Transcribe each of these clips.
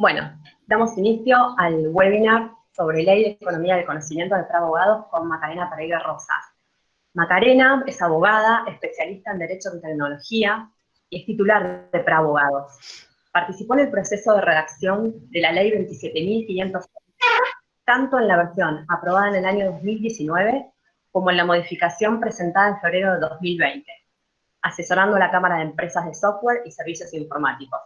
Bueno, damos inicio al webinar sobre Ley de Economía del Conocimiento de Abogados con Macarena Pereira Rosas. Macarena es abogada, especialista en Derecho de Tecnología y es titular de Abogados. Participó en el proceso de redacción de la Ley 27.500, tanto en la versión aprobada en el año 2019 como en la modificación presentada en febrero de 2020, asesorando a la Cámara de Empresas de Software y Servicios Informáticos.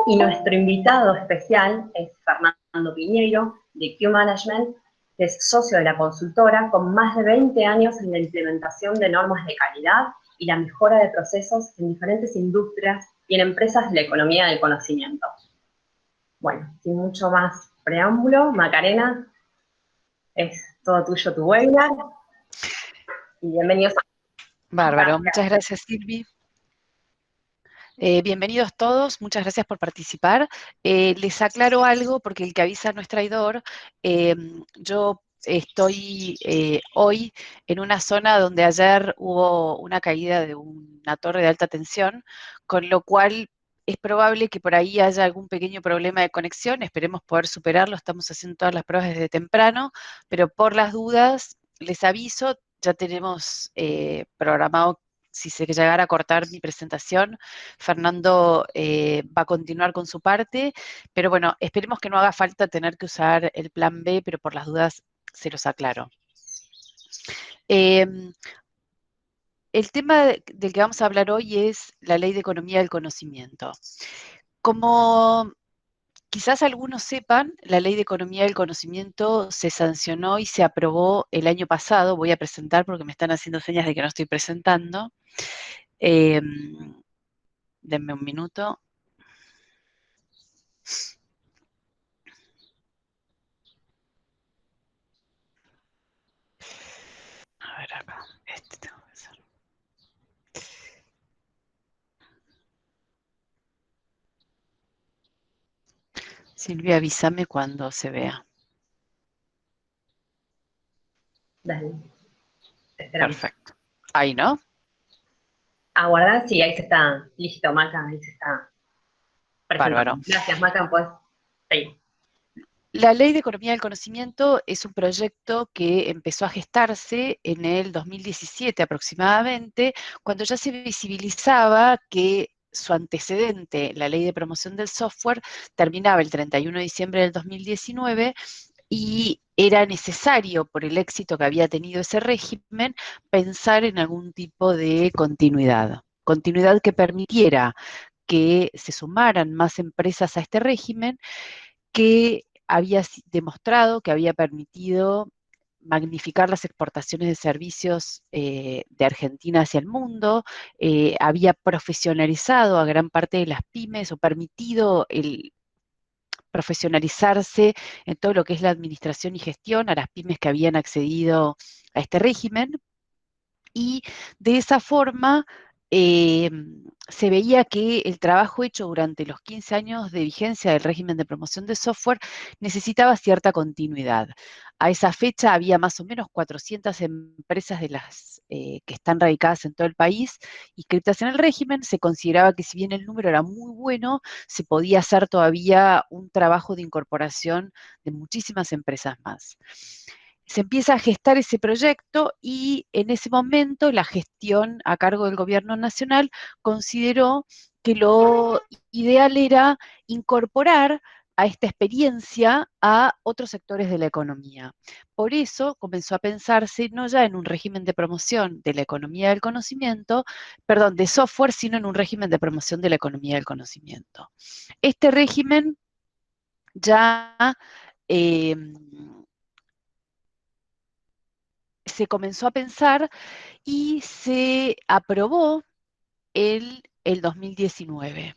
Y nuestro invitado especial es Fernando Piñeiro, de Q Management, que es socio de la consultora con más de 20 años en la implementación de normas de calidad y la mejora de procesos en diferentes industrias y en empresas de la economía del conocimiento. Bueno, sin mucho más preámbulo, Macarena, es todo tuyo tu webinar. Y bienvenidos a... Bárbaro, muchas gracias, Silvi. Bienvenidos todos, muchas gracias por participar. Les aclaro algo, porque el que avisa no es traidor. Yo estoy hoy en una zona donde ayer hubo una caída de una torre de alta tensión, con lo cual es probable que por ahí haya algún pequeño problema de conexión. Esperemos poder superarlo, estamos haciendo todas las pruebas desde temprano, pero por las dudas les aviso, ya tenemos programado. Si se llegara a cortar mi presentación, Fernando va a continuar con su parte, pero bueno, esperemos que no haga falta tener que usar el plan B, pero por las dudas se los aclaro. El tema del que vamos a hablar hoy es la Ley de Economía del Conocimiento. Como quizás algunos sepan, la Ley de Economía del Conocimiento se sancionó y se aprobó el año pasado. Voy a presentar porque me están haciendo señas de que no estoy presentando. Denme un minuto. A ver acá, tengo que hacer. Silvia, avísame cuando se vea. Dale, te esperamos. Perfecto. Ahí, ¿no? Aguardar, sí, ahí se está. Listo, Maca, ahí se está presentando. Bárbaro. Gracias, Maca, pues seguir. La Ley de Economía del Conocimiento es un proyecto que empezó a gestarse en el 2017 aproximadamente, cuando ya se visibilizaba que su antecedente, la Ley de Promoción del Software, terminaba el 31 de diciembre del 2019 y era necesario, por el éxito que había tenido ese régimen, pensar en algún tipo de continuidad. Continuidad que permitiera que se sumaran más empresas a este régimen, que había demostrado que había permitido magnificar las exportaciones de servicios de Argentina hacia el mundo, había profesionalizado a gran parte de las pymes o permitido el profesionalizarse en todo lo que es la administración y gestión a las pymes que habían accedido a este régimen. Y de esa forma se veía que el trabajo hecho durante los 15 años de vigencia del régimen de promoción de software necesitaba cierta continuidad. A esa fecha había más o menos 400 empresas de las que están radicadas en todo el país inscritas en el régimen. Se consideraba que si bien el número era muy bueno, se podía hacer todavía un trabajo de incorporación de muchísimas empresas más. Se empieza a gestar ese proyecto y en ese momento la gestión a cargo del gobierno nacional consideró que lo ideal era incorporar a esta experiencia a otros sectores de la economía. Por eso comenzó a pensarse no ya en un régimen de promoción de la economía del conocimiento, perdón, de software, sino en un régimen de promoción de la economía del conocimiento. Este régimen ya se comenzó a pensar y se aprobó el 2019.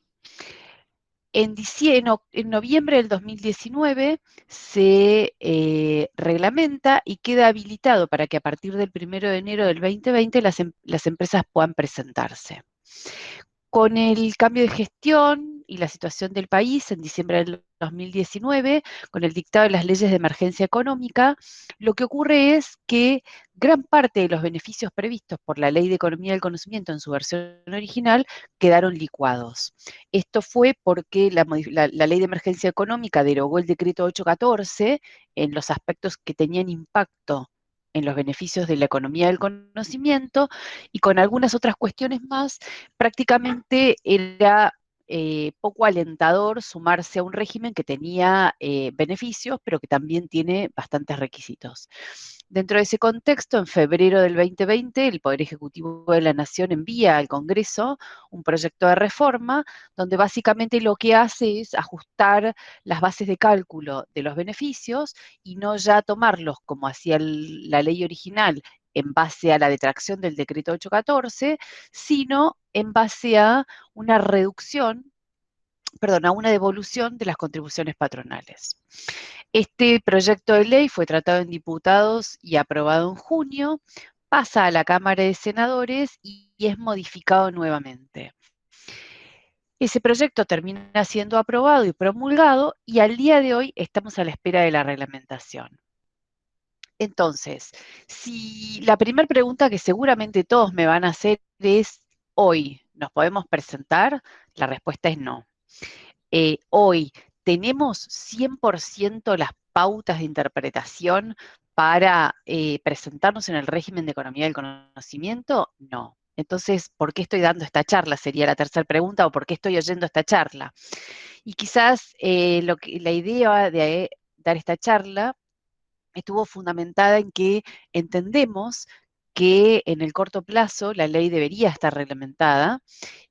En noviembre del 2019 se reglamenta y queda habilitado para que a partir del 1 de enero del 2020 las empresas puedan presentarse. Con el cambio de gestión y la situación del país en diciembre del 2019, con el dictado de las leyes de emergencia económica, lo que ocurre es que gran parte de los beneficios previstos por la Ley de Economía del Conocimiento en su versión original quedaron licuados. Esto fue porque la Ley de Emergencia Económica derogó el decreto 814 en los aspectos que tenían impacto en los beneficios de la economía del conocimiento, y con algunas otras cuestiones más, prácticamente era poco alentador sumarse a un régimen que tenía beneficios, pero que también tiene bastantes requisitos. Dentro de ese contexto, en febrero del 2020, el Poder Ejecutivo de la Nación envía al Congreso un proyecto de reforma donde básicamente lo que hace es ajustar las bases de cálculo de los beneficios y no ya tomarlos como hacía la ley original en base a la detracción del decreto 814, sino en base a una reducción, perdón, a una devolución de las contribuciones patronales. Este proyecto de ley fue tratado en diputados y aprobado en junio, pasa a la Cámara de Senadores y es modificado nuevamente. Ese proyecto termina siendo aprobado y promulgado y al día de hoy estamos a la espera de la reglamentación. Entonces, si la primera pregunta que seguramente todos me van a hacer es, ¿hoy nos podemos presentar? La respuesta es no. Hoy, ¿tenemos 100% las pautas de interpretación para presentarnos en el régimen de economía del conocimiento? No. Entonces, ¿por qué estoy dando esta charla? Sería la tercera pregunta, o ¿por qué estoy oyendo esta charla? Y quizás la idea de dar esta charla estuvo fundamentada en que entendemos que en el corto plazo la ley debería estar reglamentada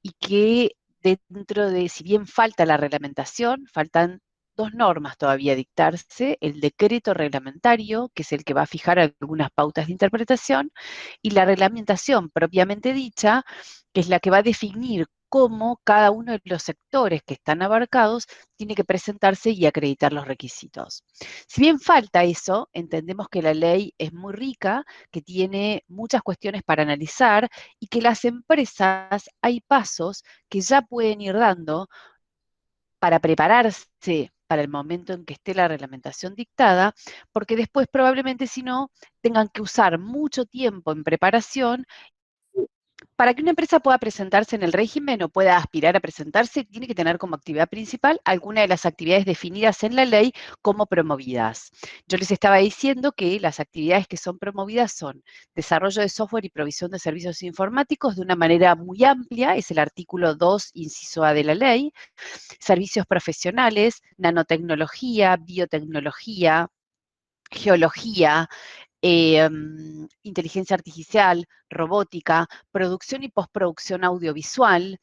y que dentro de, si bien falta la reglamentación, faltan dos normas todavía a dictarse: el decreto reglamentario, que es el que va a fijar algunas pautas de interpretación, y la reglamentación propiamente dicha, que es la que va a definir cómo cada uno de los sectores que están abarcados tiene que presentarse y acreditar los requisitos. Si bien falta eso, entendemos que la ley es muy rica, que tiene muchas cuestiones para analizar y que las empresas hay pasos que ya pueden ir dando para prepararse para el momento en que esté la reglamentación dictada, porque después probablemente si no tengan que usar mucho tiempo en preparación. Para que una empresa pueda presentarse en el régimen o pueda aspirar a presentarse, tiene que tener como actividad principal alguna de las actividades definidas en la ley como promovidas. Yo les estaba diciendo que las actividades que son promovidas son desarrollo de software y provisión de servicios informáticos de una manera muy amplia, es el artículo 2, inciso A de la ley, servicios profesionales, nanotecnología, biotecnología, geología, inteligencia artificial, robótica, producción y postproducción audiovisual,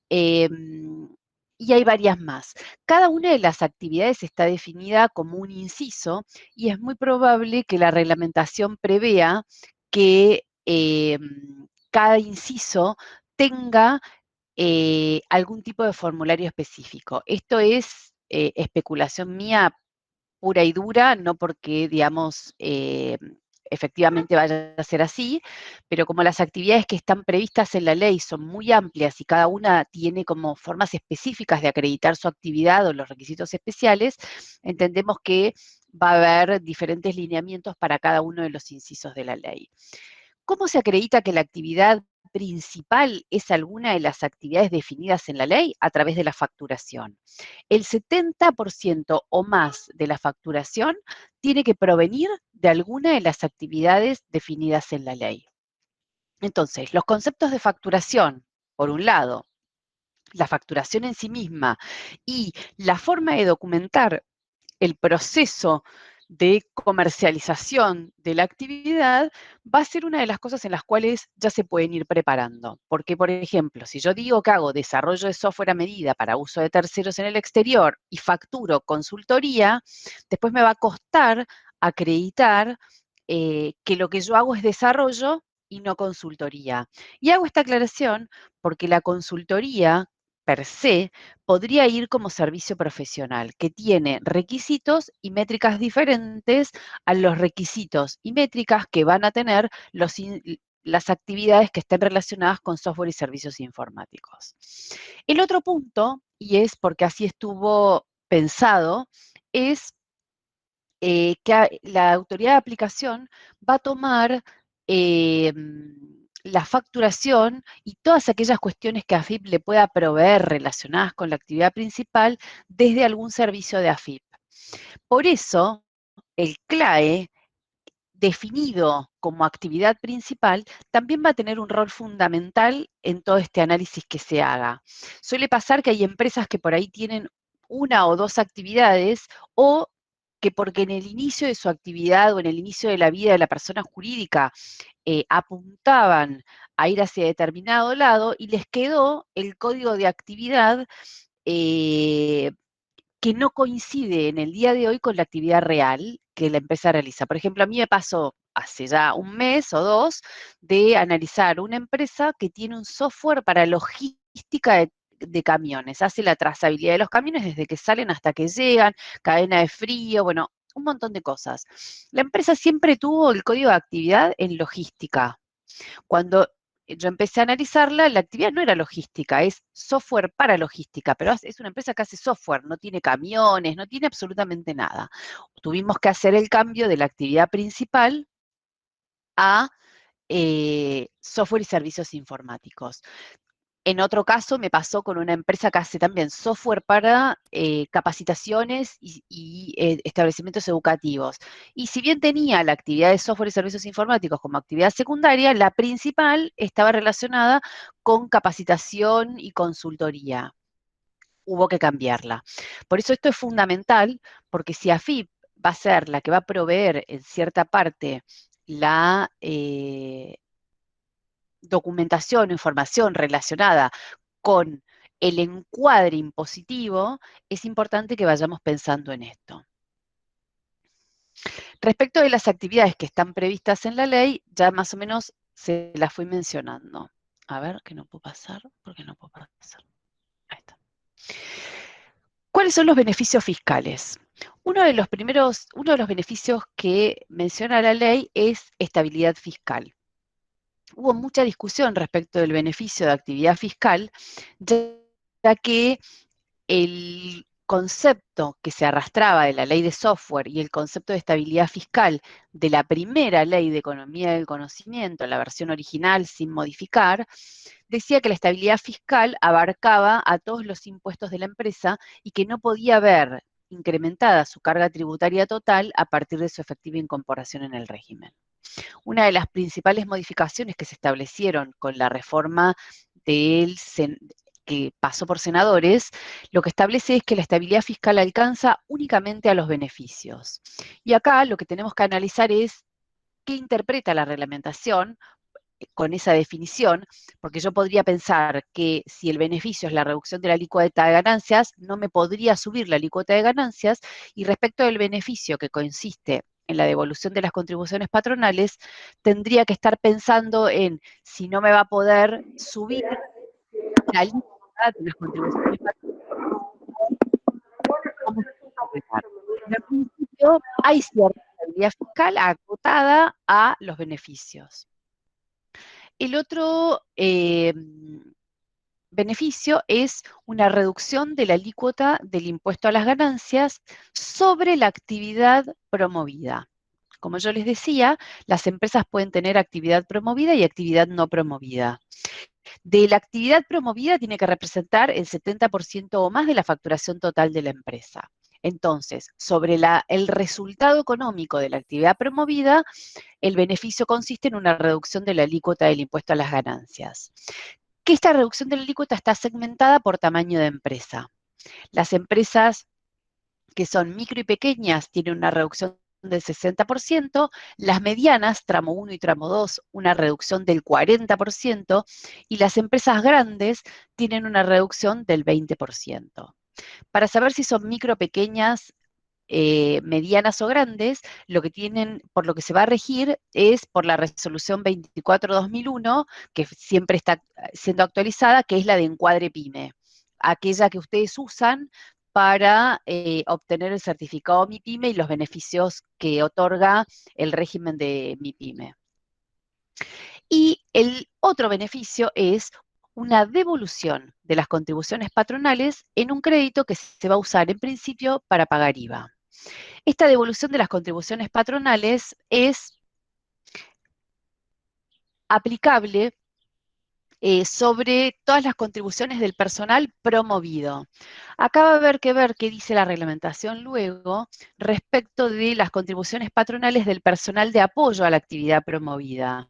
y hay varias más. Cada una de las actividades está definida como un inciso y es muy probable que la reglamentación prevea que cada inciso tenga algún tipo de formulario específico. Esto es especulación mía pura y dura, no porque, digamos, efectivamente vaya a ser así, pero como las actividades que están previstas en la ley son muy amplias y cada una tiene como formas específicas de acreditar su actividad o los requisitos especiales, entendemos que va a haber diferentes lineamientos para cada uno de los incisos de la ley. ¿Cómo se acredita que la actividad principal es alguna de las actividades definidas en la ley? A través de la facturación. El 70% o más de la facturación tiene que provenir de alguna de las actividades definidas en la ley. Entonces, los conceptos de facturación, por un lado, la facturación en sí misma y la forma de documentar el proceso de comercialización de la actividad va a ser una de las cosas en las cuales ya se pueden ir preparando. Porque, por ejemplo, si yo digo que hago desarrollo de software a medida para uso de terceros en el exterior y facturo consultoría, después me va a costar acreditar que lo que yo hago es desarrollo y no consultoría. Y hago esta aclaración porque la consultoría per se podría ir como servicio profesional, que tiene requisitos y métricas diferentes a los requisitos y métricas que van a tener las actividades que estén relacionadas con software y servicios informáticos. El otro punto, y es porque así estuvo pensado, es que la autoridad de aplicación va a tomar la facturación y todas aquellas cuestiones que AFIP le pueda proveer relacionadas con la actividad principal desde algún servicio de AFIP. Por eso, el CLAE, definido como actividad principal, también va a tener un rol fundamental en todo este análisis que se haga. Suele pasar que hay empresas que por ahí tienen una o dos actividades, o que porque en el inicio de su actividad o en el inicio de la vida de la persona jurídica apuntaban a ir hacia determinado lado y les quedó el código de actividad que no coincide en el día de hoy con la actividad real que la empresa realiza. Por ejemplo, a mí me pasó hace ya un mes o dos de analizar una empresa que tiene un software para logística de camiones. Hace la trazabilidad de los camiones desde que salen hasta que llegan, cadena de frío, bueno, un montón de cosas. La empresa siempre tuvo el código de actividad en logística. Cuando yo empecé a analizarla, la actividad no era logística, es software para logística, pero es una empresa que hace software, no tiene camiones, no tiene absolutamente nada. Tuvimos que hacer el cambio de la actividad principal a software y servicios informáticos. En otro caso me pasó con una empresa que hace también software para capacitaciones y establecimientos educativos. Y si bien tenía la actividad de software y servicios informáticos como actividad secundaria, la principal estaba relacionada con capacitación y consultoría. Hubo que cambiarla. Por eso esto es fundamental, porque si AFIP va a ser la que va a proveer en cierta parte la documentación o información relacionada con el encuadre impositivo, es importante que vayamos pensando en esto. Respecto de las actividades que están previstas en la ley, ya más o menos se las fui mencionando. A ver, que no puedo pasar, porque no puedo pasar. Ahí está. ¿Cuáles son los beneficios fiscales? Uno de los beneficios que menciona la ley es estabilidad fiscal. Hubo mucha discusión respecto del beneficio de actividad fiscal, ya que el concepto que se arrastraba de la ley de software y el concepto de estabilidad fiscal de la primera ley de economía del conocimiento, la versión original sin modificar, decía que la estabilidad fiscal abarcaba a todos los impuestos de la empresa y que no podía ver incrementada su carga tributaria total a partir de su efectiva incorporación en el régimen. Una de las principales modificaciones que se establecieron con la reforma que pasó por senadores, lo que establece es que la estabilidad fiscal alcanza únicamente a los beneficios. Y acá lo que tenemos que analizar es qué interpreta la reglamentación con esa definición, porque yo podría pensar que si el beneficio es la reducción de la alícuota de ganancias, no me podría subir la alícuota de ganancias, y respecto del beneficio que consiste en la devolución de las contribuciones patronales, tendría que estar pensando en si no me va a poder subir la alícuota de las contribuciones patronales, ¿cómo se va a interpretar? Pero al principio hay cierta estabilidad fiscal acotada a los beneficios. El otro beneficio es una reducción de la alícuota del impuesto a las ganancias sobre la actividad promovida. Como yo les decía, las empresas pueden tener actividad promovida y actividad no promovida. De la actividad promovida tiene que representar el 70% o más de la facturación total de la empresa. Entonces, sobre el resultado económico de la actividad promovida, el beneficio consiste en una reducción de la alícuota del impuesto a las ganancias. Que esta reducción de la alícuota está segmentada por tamaño de empresa. Las empresas que son micro y pequeñas tienen una reducción del 60%, las medianas, tramo 1 y tramo 2, una reducción del 40%, y las empresas grandes tienen una reducción del 20%. Para saber si son micro, pequeñas, medianas o grandes, por lo que se va a regir es por la resolución 24/2001, que siempre está siendo actualizada, que es la de encuadre PYME, aquella que ustedes usan para obtener el certificado MIPYME y los beneficios que otorga el régimen de MIPYME. Y el otro beneficio es una devolución de las contribuciones patronales en un crédito que se va a usar en principio para pagar IVA. Esta devolución de las contribuciones patronales es aplicable sobre todas las contribuciones del personal promovido. Acá va a haber que ver qué dice la reglamentación luego respecto de las contribuciones patronales del personal de apoyo a la actividad promovida.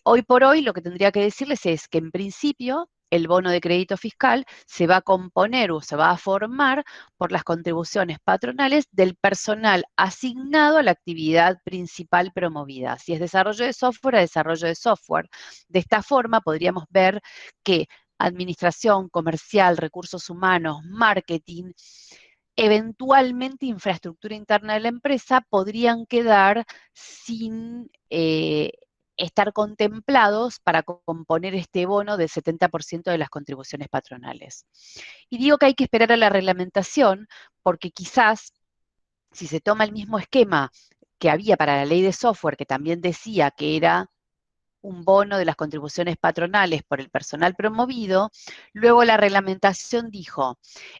Hoy por hoy lo que tendría que decirles es que en principio el bono de crédito fiscal se va a componer o se va a formar por las contribuciones patronales del personal asignado a la actividad principal promovida. Si es desarrollo de software, a desarrollo de software. De esta forma podríamos ver que administración, comercial, recursos humanos, marketing, eventualmente infraestructura interna de la empresa podrían quedar sin estar contemplados para componer este bono del 70% de las contribuciones patronales. Y digo que hay que esperar a la reglamentación porque quizás si se toma el mismo esquema que había para la ley de software, que también decía que era un bono de las contribuciones patronales por el personal promovido, luego la reglamentación dijo,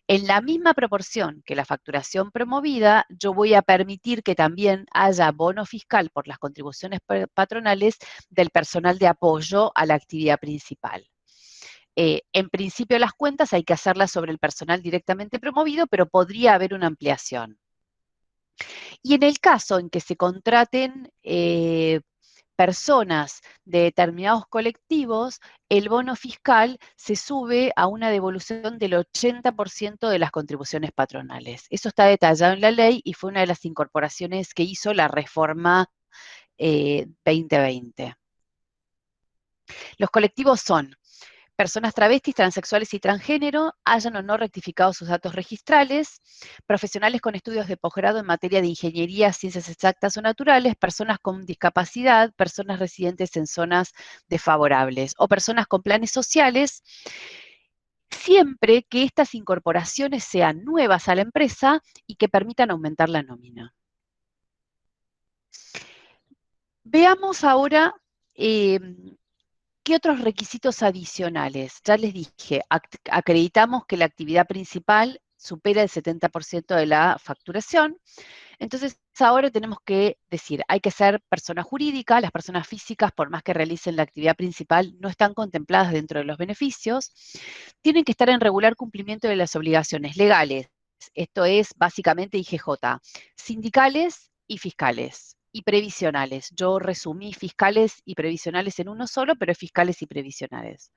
en la misma proporción que la facturación promovida, yo voy a permitir que también haya bono fiscal por las contribuciones patronales del personal de apoyo a la actividad principal. En principio las cuentas hay que hacerlas sobre el personal directamente promovido, pero podría haber una ampliación. Y en el caso en que se contraten personas de determinados colectivos, el bono fiscal se sube a una devolución del 80% de las contribuciones patronales. Eso está detallado en la ley y fue una de las incorporaciones que hizo la reforma 2020. Los colectivos son personas travestis, transexuales y transgénero, hayan o no rectificado sus datos registrales, profesionales con estudios de posgrado en materia de ingeniería, ciencias exactas o naturales, personas con discapacidad, personas residentes en zonas desfavorables o personas con planes sociales, siempre que estas incorporaciones sean nuevas a la empresa y que permitan aumentar la nómina. Veamos ahora ¿qué otros requisitos adicionales? Ya les dije, acreditamos que la actividad principal supera el 70% de la facturación. Entonces, ahora tenemos que decir, hay que ser persona jurídica, las personas físicas, por más que realicen la actividad principal, no están contempladas dentro de los beneficios. Tienen que estar en regular cumplimiento de las obligaciones legales. Esto es básicamente IGJ, sindicales y fiscales. Y previsionales. Yo resumí fiscales y previsionales en uno solo, pero es fiscales y previsionales.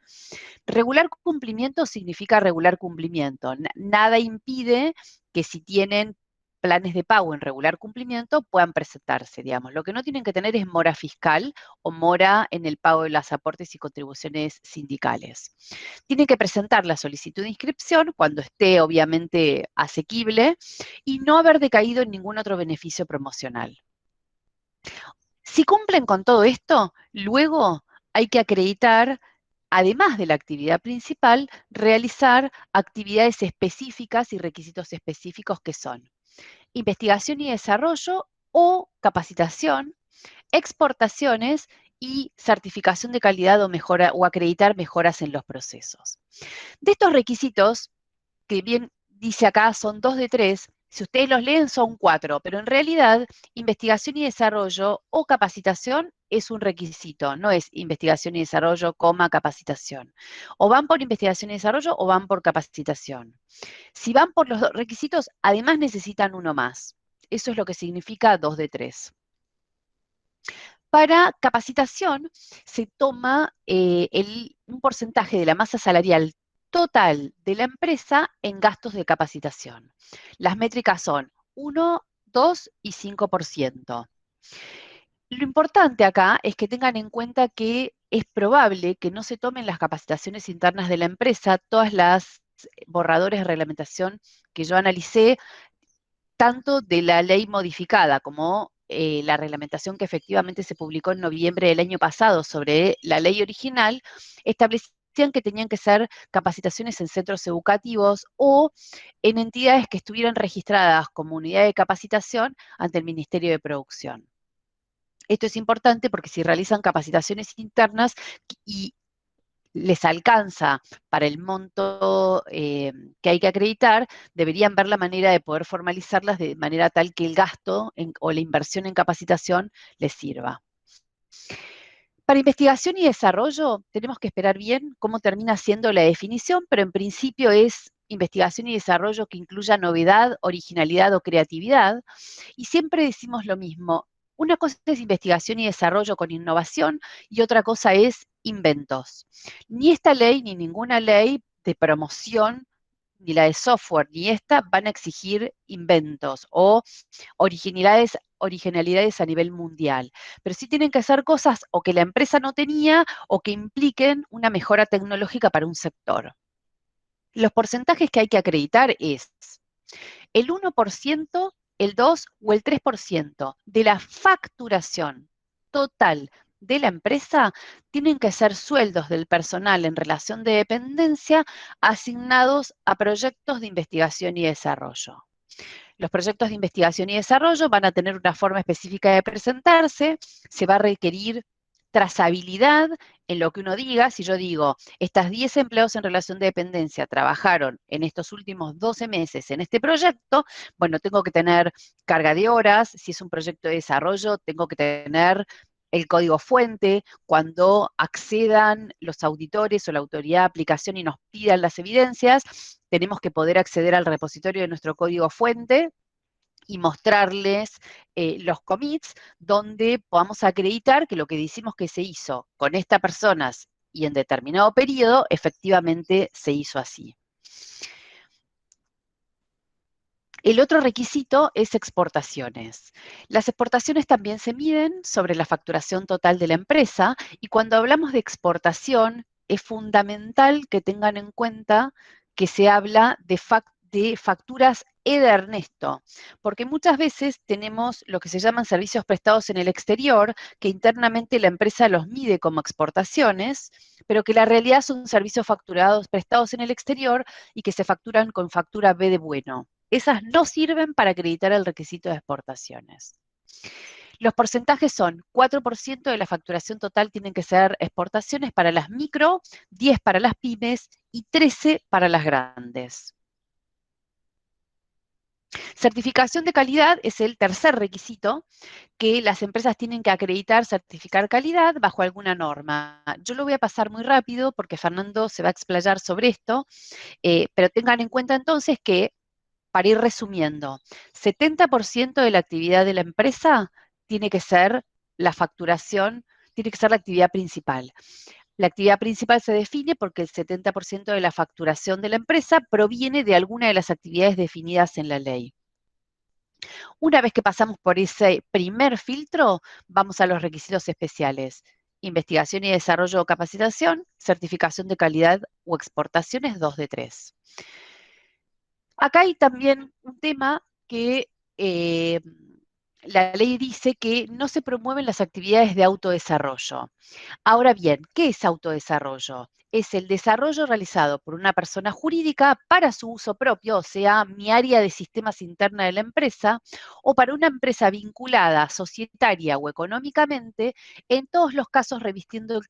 Regular cumplimiento significa regular cumplimiento. Nada impide que si tienen planes de pago en regular cumplimiento puedan presentarse, digamos. Lo que no tienen que tener es mora fiscal o mora en el pago de los aportes y contribuciones sindicales. Tienen que presentar la solicitud de inscripción cuando esté obviamente asequible y no haber decaído en ningún otro beneficio promocional. Si cumplen con todo esto, luego hay que acreditar, además de la actividad principal, realizar actividades específicas y requisitos específicos que son investigación y desarrollo o capacitación, exportaciones y certificación de calidad o mejora o acreditar mejoras en los procesos. De estos requisitos, que bien dice acá son 2 de 3, si ustedes los leen son 4, pero en realidad investigación y desarrollo o capacitación es un requisito, no es investigación y desarrollo, capacitación. O van por investigación y desarrollo o van por capacitación. Si van por los requisitos, además necesitan uno más. Eso es lo que significa 2 de 3. Para capacitación se toma un porcentaje de la masa salarial total de la empresa en gastos de capacitación. Las métricas son 1, 2 y 5%. Lo importante acá es que tengan en cuenta que es probable que no se tomen las capacitaciones internas de la empresa, todas las borradores de reglamentación que yo analicé, tanto de la ley modificada como la reglamentación que efectivamente se publicó en noviembre del año pasado sobre la ley original, establecían que tenían que ser capacitaciones en centros educativos o en entidades que estuvieran registradas como unidad de capacitación ante el Ministerio de Producción. Esto es importante porque si realizan capacitaciones internas y les alcanza para el monto que hay que acreditar, deberían ver la manera de poder formalizarlas de manera tal que el gasto o la inversión en capacitación les sirva. Para investigación y desarrollo tenemos que esperar bien cómo termina siendo la definición, pero en principio es investigación y desarrollo que incluya novedad, originalidad o creatividad. Y siempre decimos lo mismo. Una cosa es investigación y desarrollo con innovación y otra cosa es inventos. Ni esta ley ni ninguna ley de promoción, ni la de software, ni esta van a exigir inventos o originalidades a nivel mundial. Pero sí tienen que ser cosas o que la empresa no tenía o que impliquen una mejora tecnológica para un sector. Los porcentajes que hay que acreditar es el 1%, el 2 o el 3% de la facturación total de la empresa tienen que ser sueldos del personal en relación de dependencia asignados a proyectos de investigación y desarrollo. Los proyectos de investigación y desarrollo van a tener una forma específica de presentarse, se va a requerir trazabilidad en lo que uno diga. Si yo digo, estas 10 empleados en relación de dependencia trabajaron en estos últimos 12 meses en este proyecto, bueno, tengo que tener carga de horas. Si es un proyecto de desarrollo, tengo que tener el código fuente, cuando accedan los auditores o la autoridad de aplicación y nos pidan las evidencias, tenemos que poder acceder al repositorio de nuestro código fuente y mostrarles los commits donde podamos acreditar que lo que decimos que se hizo con estas personas y en determinado periodo, efectivamente se hizo así. El otro requisito es exportaciones. Las exportaciones también se miden sobre la facturación total de la empresa y cuando hablamos de exportación es fundamental que tengan en cuenta que se habla de facturas Ernesto, porque muchas veces tenemos lo que se llaman servicios prestados en el exterior, que internamente la empresa los mide como exportaciones, pero que la realidad son servicios facturados prestados en el exterior y que se facturan con factura B de bueno. Esas no sirven para acreditar el requisito de exportaciones. Los porcentajes son 4% de la facturación total tienen que ser exportaciones para las micro, 10 para las pymes y 13 para las grandes. Certificación de calidad es el tercer requisito que las empresas tienen que acreditar, certificar calidad bajo alguna norma. Yo lo voy a pasar muy rápido porque Fernando se va a explayar sobre esto, pero tengan en cuenta entonces que, para ir resumiendo, 70% de la actividad de la empresa tiene que ser la facturación, tiene que ser la actividad principal. La actividad principal se define porque el 70% de la facturación de la empresa proviene de alguna de las actividades definidas en la ley. Una vez que pasamos por ese primer filtro, vamos a los requisitos especiales. Investigación y desarrollo o capacitación, certificación de calidad o exportaciones 2 de 3. Acá hay también un tema que la ley dice que no se promueven las actividades de autodesarrollo. Ahora bien, ¿qué es autodesarrollo? Es el desarrollo realizado por una persona jurídica para su uso propio, o sea, mi área de sistemas interna de la empresa, o para una empresa vinculada societaria o económicamente, en todos los casos revistiendo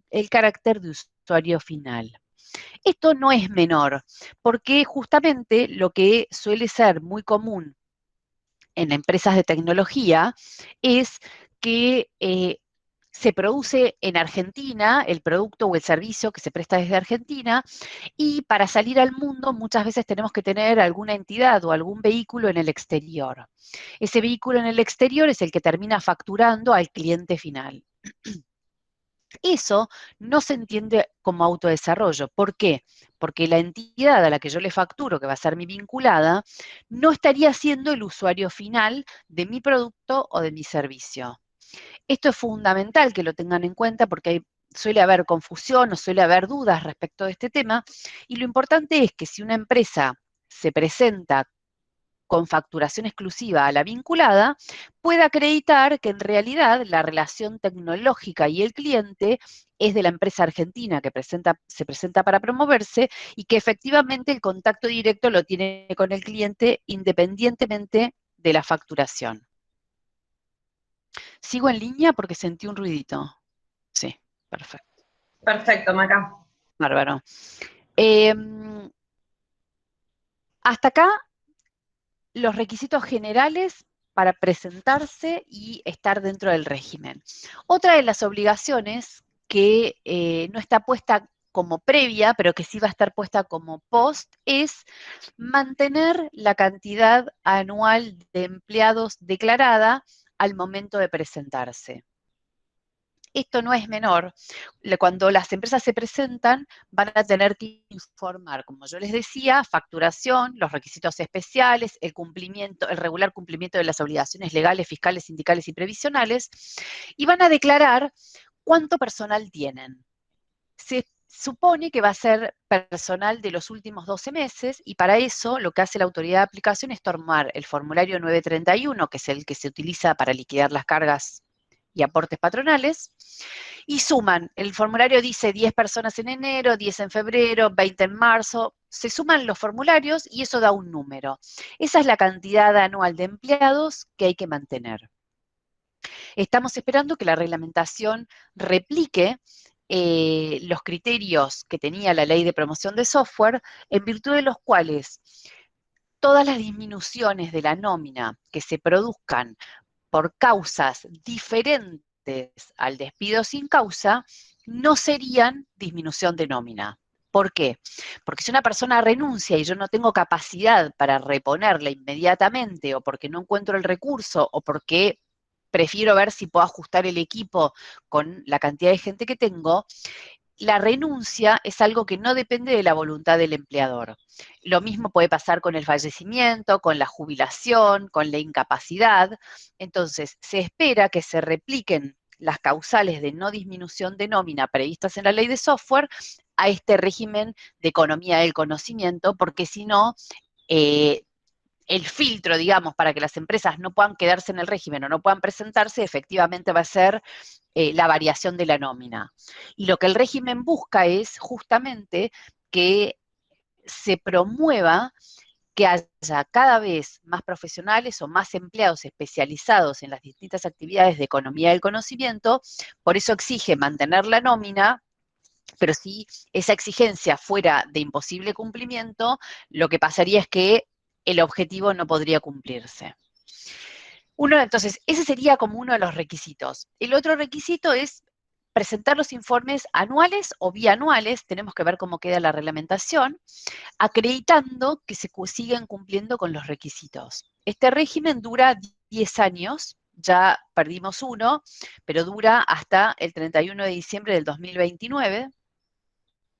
el carácter de usuario final. Esto no es menor, porque justamente lo que suele ser muy común en empresas de tecnología es que se produce en Argentina el producto o el servicio que se presta desde Argentina y para salir al mundo muchas veces tenemos que tener alguna entidad o algún vehículo en el exterior. Ese vehículo en el exterior es el que termina facturando al cliente final. Eso no se entiende como autodesarrollo. ¿Por qué? Porque la entidad a la que yo le facturo, que va a ser mi vinculada, no estaría siendo el usuario final de mi producto o de mi servicio. Esto es fundamental que lo tengan en cuenta porque suele haber confusión o suele haber dudas respecto de este tema, y lo importante es que si una empresa se presenta con facturación exclusiva a la vinculada, pueda acreditar que en realidad la relación tecnológica y el cliente es de la empresa argentina que se presenta para promoverse y que efectivamente el contacto directo lo tiene con el cliente independientemente de la facturación. Sigo en línea porque sentí un ruidito. Sí, perfecto. Perfecto, Maca. Bárbaro. Hasta acá los requisitos generales para presentarse y estar dentro del régimen. Otra de las obligaciones que no está puesta como previa, pero que sí va a estar puesta como post, es mantener la cantidad anual de empleados declarada al momento de presentarse. Esto no es menor. Cuando las empresas se presentan, van a tener que informar, como yo les decía, facturación, los requisitos especiales, el cumplimiento, el regular cumplimiento de las obligaciones legales, fiscales, sindicales y previsionales, y van a declarar cuánto personal tienen. Se supone que va a ser personal de los últimos 12 meses y para eso lo que hace la autoridad de aplicación es tomar el formulario 931, que es el que se utiliza para liquidar las cargas y aportes patronales, y suman. El formulario dice 10 personas en enero, 10 en febrero, 20 en marzo. Se suman los formularios y eso da un número. Esa es la cantidad anual de empleados que hay que mantener. Estamos esperando que la reglamentación replique los criterios que tenía la ley de promoción de software, en virtud de los cuales todas las disminuciones de la nómina que se produzcan por causas diferentes al despido sin causa, no serían disminución de nómina. ¿Por qué? Porque si una persona renuncia y yo no tengo capacidad para reponerla inmediatamente, o porque no encuentro el recurso, o porque prefiero ver si puedo ajustar el equipo con la cantidad de gente que tengo, la renuncia es algo que no depende de la voluntad del empleador. Lo mismo puede pasar con el fallecimiento, con la jubilación, con la incapacidad. Entonces, se espera que se repliquen las causales de no disminución de nómina previstas en la ley de software a este régimen de economía del conocimiento, porque si no, el filtro, digamos, para que las empresas no puedan quedarse en el régimen o no puedan presentarse, efectivamente va a ser la variación de la nómina. Y lo que el régimen busca es justamente que se promueva que haya cada vez más profesionales o más empleados especializados en las distintas actividades de economía del conocimiento, por eso exige mantener la nómina, pero si esa exigencia fuera de imposible cumplimiento, lo que pasaría es que el objetivo no podría cumplirse. Entonces, ese sería como uno de los requisitos. El otro requisito es presentar los informes anuales o bianuales, tenemos que ver cómo queda la reglamentación, acreditando que se siguen cumpliendo con los requisitos. Este régimen dura 10 años, ya perdimos uno, pero dura hasta el 31 de diciembre del 2029,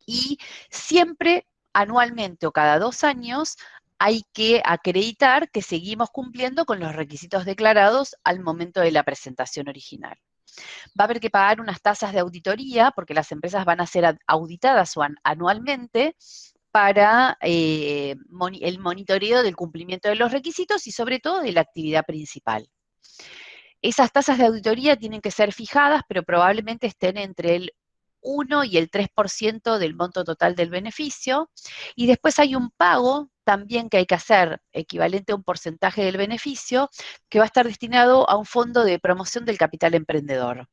y siempre, anualmente o cada 2 años, hay que acreditar que seguimos cumpliendo con los requisitos declarados al momento de la presentación original. Va a haber que pagar unas tasas de auditoría, porque las empresas van a ser auditadas anualmente para el monitoreo del cumplimiento de los requisitos y sobre todo de la actividad principal. Esas tasas de auditoría tienen que ser fijadas, pero probablemente estén entre el 1 y el 3% del monto total del beneficio. Y después hay un pago también que hay que hacer, equivalente a un porcentaje del beneficio, que va a estar destinado a un fondo de promoción del capital emprendedor.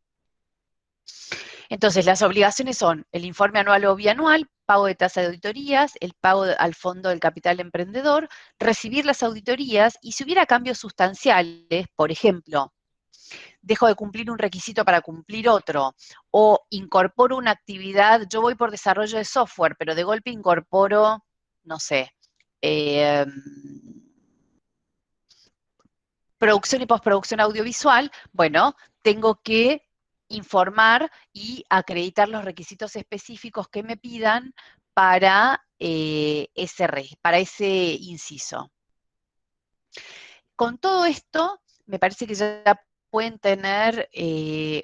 Entonces, las obligaciones son el informe anual o bianual, pago de tasa de auditorías, el pago al fondo del capital emprendedor, recibir las auditorías y si hubiera cambios sustanciales, por ejemplo, dejo de cumplir un requisito para cumplir otro, o incorporo una actividad, yo voy por desarrollo de software, pero de golpe incorporo, no sé, eh, producción y postproducción audiovisual, bueno, tengo que informar y acreditar los requisitos específicos que me pidan para, para ese inciso. Con todo esto, me parece que ya pueden tener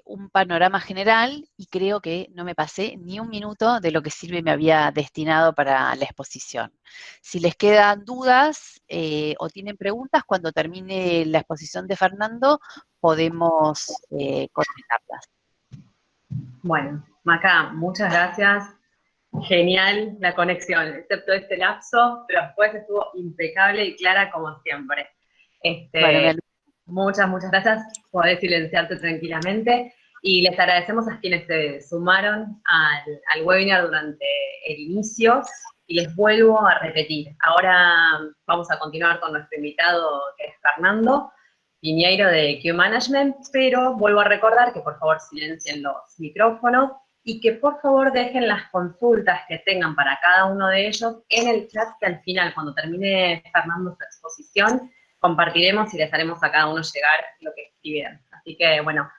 un panorama general y creo que no me pasé ni un minuto de lo que Silvia me había destinado para la exposición. Si les quedan dudas o tienen preguntas, cuando termine la exposición de Fernando, podemos contestarlas. Bueno, Maca, muchas gracias. Genial la conexión, excepto este lapso, pero después estuvo impecable y clara como siempre. Bueno, Este, Muchas gracias. Podés silenciarte tranquilamente. Y les agradecemos a quienes se sumaron al webinar durante el inicio. Y les vuelvo a repetir. Ahora vamos a continuar con nuestro invitado, que es Fernando Piñeiro de Q Management, pero vuelvo a recordar que por favor silencien los micrófonos y que por favor dejen las consultas que tengan para cada uno de ellos en el chat, que al final, cuando termine Fernando su exposición, compartiremos y les haremos a cada uno llegar lo que escribieron. Así que, bueno,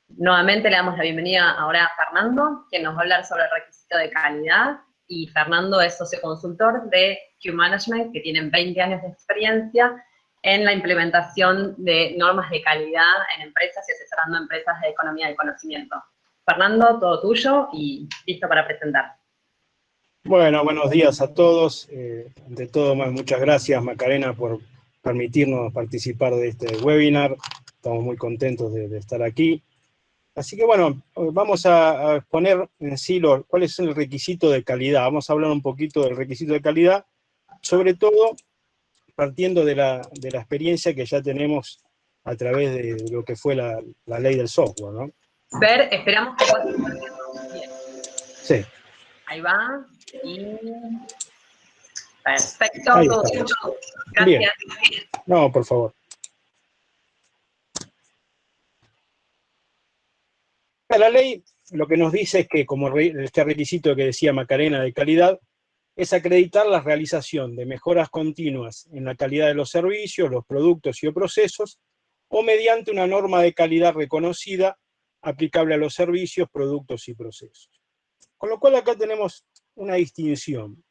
nuevamente le damos la bienvenida ahora a Fernando, quien nos va a hablar sobre el requisito de calidad. Y Fernando es socioconsultor de Q Management, que tienen 20 años de experiencia en la implementación de normas de calidad en empresas y asesorando a empresas de economía del conocimiento. Fernando, todo tuyo y listo para presentar. Bueno, buenos días a todos. Ante todo, muchas gracias, Macarena, por permitirnos participar de este webinar. Estamos muy contentos de estar aquí. Así que bueno, vamos a exponer en sí cuál es el requisito de calidad. Vamos a hablar un poquito del requisito de calidad, sobre todo partiendo de la experiencia que ya tenemos a través de lo que fue la ley del software, ¿no? Ver, esperamos que puedas compartir. Bien. Sí. Ahí va. Y... perfecto. Ahí Todo está. Gracias. Bien. No, por favor. La ley lo que nos dice es que, como este requisito que decía Macarena de calidad, es acreditar la realización de mejoras continuas en la calidad de los servicios, los productos y procesos, o mediante una norma de calidad reconocida aplicable a los servicios, productos y procesos. Con lo cual acá tenemos una distinción.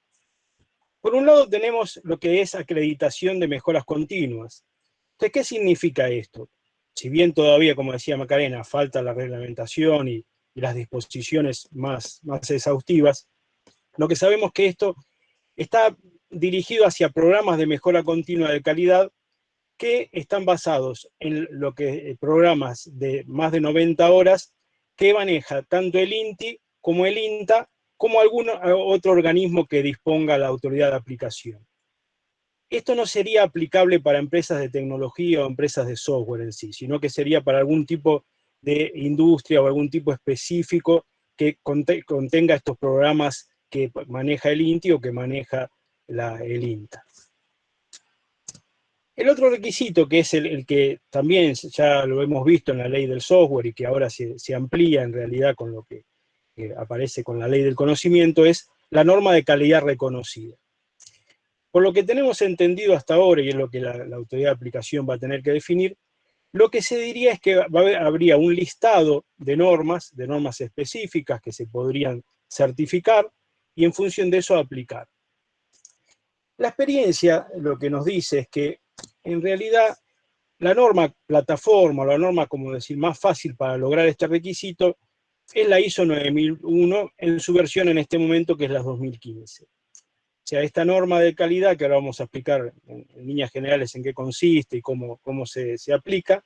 Por un lado tenemos lo que es acreditación de mejoras continuas. Entonces, ¿qué significa esto? Si bien todavía, como decía Macarena, falta la reglamentación y las disposiciones más exhaustivas, lo que sabemos que esto está dirigido hacia programas de mejora continua de calidad que están basados en lo que programas de más de 90 horas que maneja tanto el INTI como el INTA, como algún otro organismo que disponga la autoridad de aplicación. Esto no sería aplicable para empresas de tecnología o empresas de software en sí, sino que sería para algún tipo de industria o algún tipo específico que contenga estos programas que maneja el INTI o que maneja el INTA. El otro requisito, que es el que también ya lo hemos visto en la ley del software y que ahora se amplía en realidad con lo que aparece con la ley del conocimiento, es la norma de calidad reconocida. Por lo que tenemos entendido hasta ahora, y es lo que la autoridad de aplicación va a tener que definir, lo que se diría es que habría un listado de normas específicas que se podrían certificar y en función de eso aplicar. La experiencia lo que nos dice es que en realidad la norma plataforma, o la norma, como decir, más fácil para lograr este requisito es la ISO 9001 en su versión en este momento, que es la 2015. O sea, esta norma de calidad, que ahora vamos a explicar en líneas generales en qué consiste y cómo se aplica,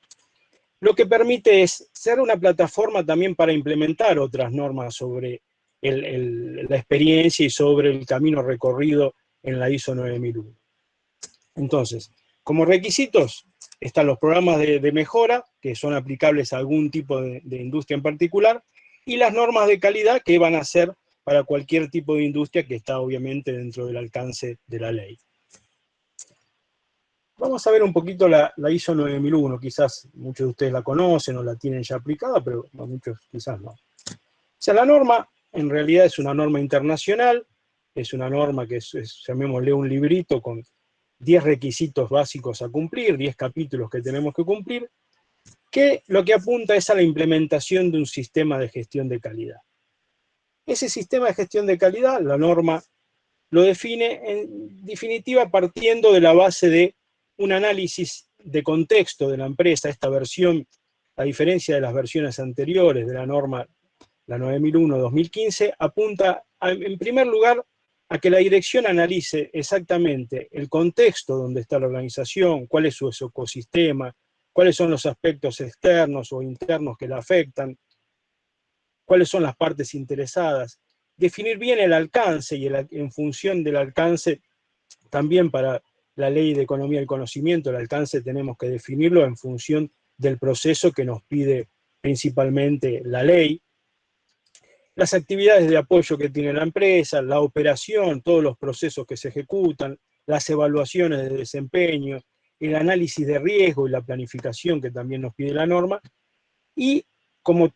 lo que permite es ser una plataforma también para implementar otras normas sobre la experiencia y sobre el camino recorrido en la ISO 9001. Entonces, como requisitos están los programas de mejora, que son aplicables a algún tipo de industria en particular, y las normas de calidad, que van a ser para cualquier tipo de industria que está obviamente dentro del alcance de la ley. Vamos a ver un poquito la ISO 9001, quizás muchos de ustedes la conocen o la tienen ya aplicada, pero muchos quizás no. O sea, la norma en realidad es una norma internacional, es una norma que llamémosle un librito con 10 requisitos básicos a cumplir, 10 capítulos que tenemos que cumplir, que lo que apunta es a la implementación de un sistema de gestión de calidad. Ese sistema de gestión de calidad, la norma lo define en definitiva partiendo de la base de un análisis de contexto de la empresa. Esta versión, a diferencia de las versiones anteriores de la norma, la 9001-2015, apunta en primer lugar a que la dirección analice exactamente el contexto donde está la organización, cuál es su ecosistema, cuáles son los aspectos externos o internos que la afectan, cuáles son las partes interesadas, definir bien el alcance y en función del alcance también para la ley de economía del conocimiento, el alcance tenemos que definirlo en función del proceso que nos pide principalmente la ley. Las actividades de apoyo que tiene la empresa, la operación, todos los procesos que se ejecutan, las evaluaciones de desempeño, el análisis de riesgo y la planificación que también nos pide la norma. Y como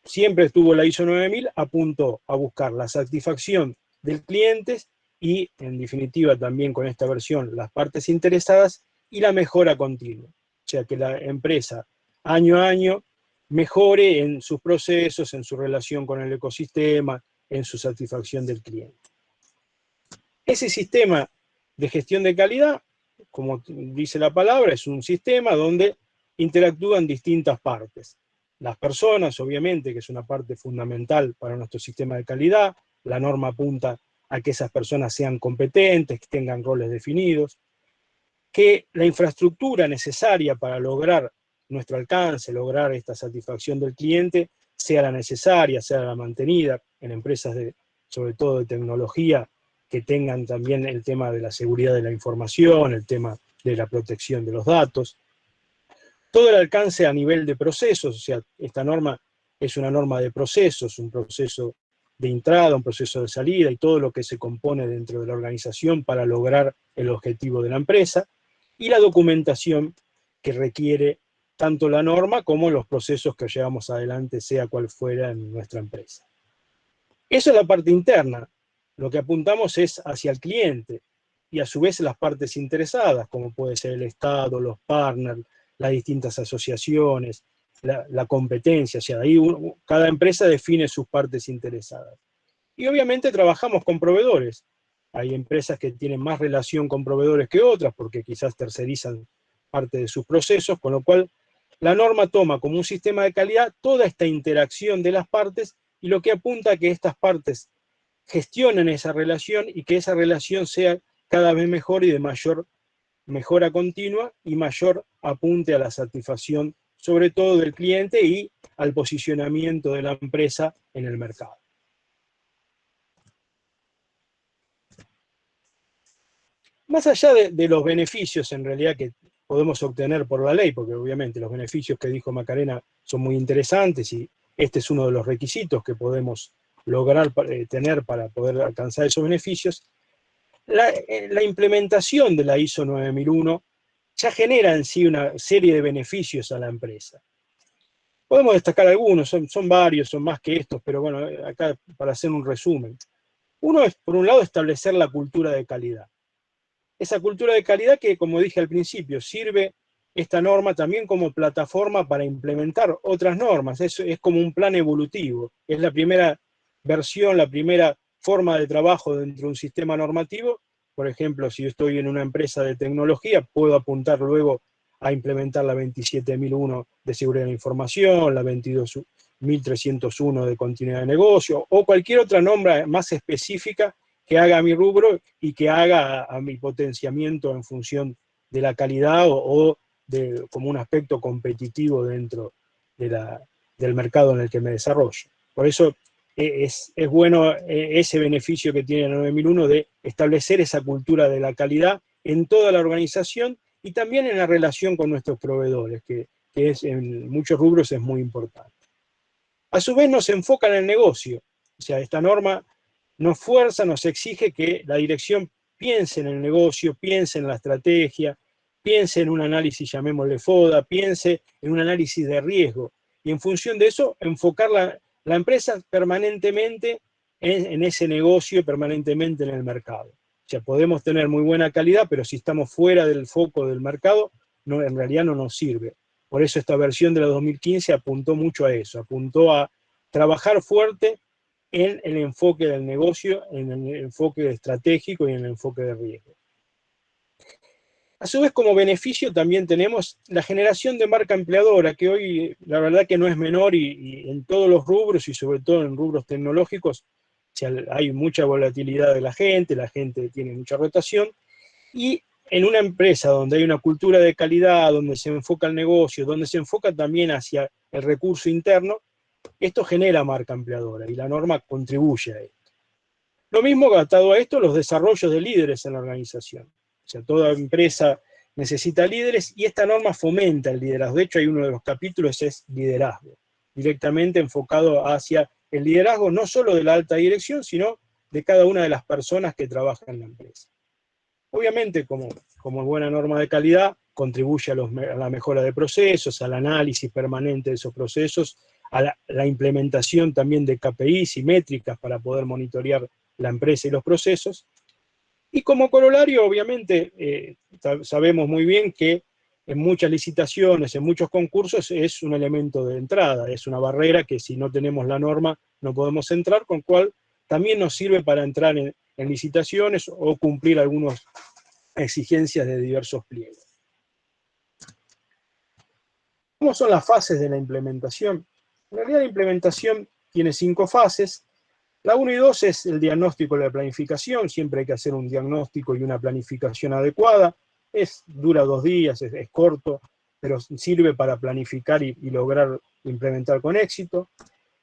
siempre estuvo la ISO 9000, apuntó a buscar la satisfacción del cliente y, en definitiva, también con esta versión, las partes interesadas y la mejora continua. O sea, que la empresa, año a año, mejore en sus procesos, en su relación con el ecosistema, en su satisfacción del cliente. Ese sistema de gestión de calidad, como dice la palabra, es un sistema donde interactúan distintas partes. Las personas, obviamente, que es una parte fundamental para nuestro sistema de calidad. La norma apunta a que esas personas sean competentes, que tengan roles definidos, que la infraestructura necesaria para lograr nuestro alcance, lograr esta satisfacción del cliente, sea la necesaria, sea la mantenida en empresas sobre todo de tecnología, que tengan también el tema de la seguridad de la información, el tema de la protección de los datos. Todo el alcance a nivel de procesos, o sea, esta norma es una norma de procesos, un proceso de entrada, un proceso de salida y todo lo que se compone dentro de la organización para lograr el objetivo de la empresa, y la documentación que requiere tanto la norma como los procesos que llevamos adelante, sea cual fuera en nuestra empresa. Eso es la parte interna. Lo que apuntamos es hacia el cliente y a su vez las partes interesadas, como puede ser el Estado, los partners, las distintas asociaciones, la competencia, o sea, ahí cada empresa define sus partes interesadas. Y obviamente trabajamos con proveedores. Hay empresas que tienen más relación con proveedores que otras, porque quizás tercerizan parte de sus procesos, con lo cual la norma toma como un sistema de calidad toda esta interacción de las partes y lo que apunta a que estas partes gestionen esa relación y que esa relación sea cada vez mejor y de mayor mejora continua y mayor apunte a la satisfacción, sobre todo del cliente y al posicionamiento de la empresa en el mercado. Más allá de los beneficios en realidad que podemos obtener por la ley, porque obviamente los beneficios que dijo Macarena son muy interesantes y este es uno de los requisitos que podemos lograr tener para poder alcanzar esos beneficios, la implementación de la ISO 9001 ya genera en sí una serie de beneficios a la empresa. Podemos destacar algunos, son varios, son más que estos, pero bueno, acá para hacer un resumen. Uno es, por un lado, establecer la cultura de calidad. Esa cultura de calidad que, como dije al principio, sirve esta norma también como plataforma para implementar otras normas. Es como un plan evolutivo. Es la primera versión, la primera forma de trabajo dentro de un sistema normativo. Por ejemplo, si yo estoy en una empresa de tecnología, puedo apuntar luego a implementar la 27001 de seguridad de la información, la 22301 de continuidad de negocio, o cualquier otra norma más específica que haga a mi rubro y que haga a mi potenciamiento en función de la calidad o como un aspecto competitivo dentro del mercado en el que me desarrollo. Por eso es bueno ese beneficio que tiene la 9001 de establecer esa cultura de la calidad en toda la organización y también en la relación con nuestros proveedores, que en muchos rubros es muy importante. A su vez nos enfoca en el negocio, o sea, esta norma nos fuerza, nos exige que la dirección piense en el negocio, piense en la estrategia, piense en un análisis, llamémosle FODA, piense en un análisis de riesgo, y en función de eso, enfocar la empresa permanentemente en ese negocio, permanentemente en el mercado. O sea, podemos tener muy buena calidad, pero si estamos fuera del foco del mercado, en realidad no nos sirve. Por eso esta versión de la 2015 apuntó mucho a eso, apuntó a trabajar fuerte en el enfoque del negocio, en el enfoque estratégico y en el enfoque de riesgo. A su vez, como beneficio también tenemos la generación de marca empleadora, que hoy la verdad que no es menor y en todos los rubros y sobre todo en rubros tecnológicos hay mucha volatilidad de la gente tiene mucha rotación, y en una empresa donde hay una cultura de calidad, donde se enfoca el negocio, donde se enfoca también hacia el recurso interno, esto genera marca empleadora y la norma contribuye a esto. Lo mismo atado a esto, los desarrollos de líderes en la organización. O sea, toda empresa necesita líderes y esta norma fomenta el liderazgo. De hecho, hay uno de los capítulos es liderazgo, directamente enfocado hacia el liderazgo no solo de la alta dirección, sino de cada una de las personas que trabajan en la empresa. Obviamente, como buena norma de calidad, contribuye a la mejora de procesos, al análisis permanente de esos procesos, a la implementación también de KPIs y métricas para poder monitorear la empresa y los procesos. Y como corolario, obviamente, sabemos muy bien que en muchas licitaciones, en muchos concursos, es un elemento de entrada, es una barrera que si no tenemos la norma no podemos entrar, con cual también nos sirve para entrar en licitaciones o cumplir algunas exigencias de diversos pliegos. ¿Cómo son las fases de la implementación? En realidad la implementación tiene 5 fases. La 1 y 2 es el diagnóstico y la planificación, siempre hay que hacer un diagnóstico y una planificación adecuada. Dura 2 días, es corto, pero sirve para planificar y lograr implementar con éxito.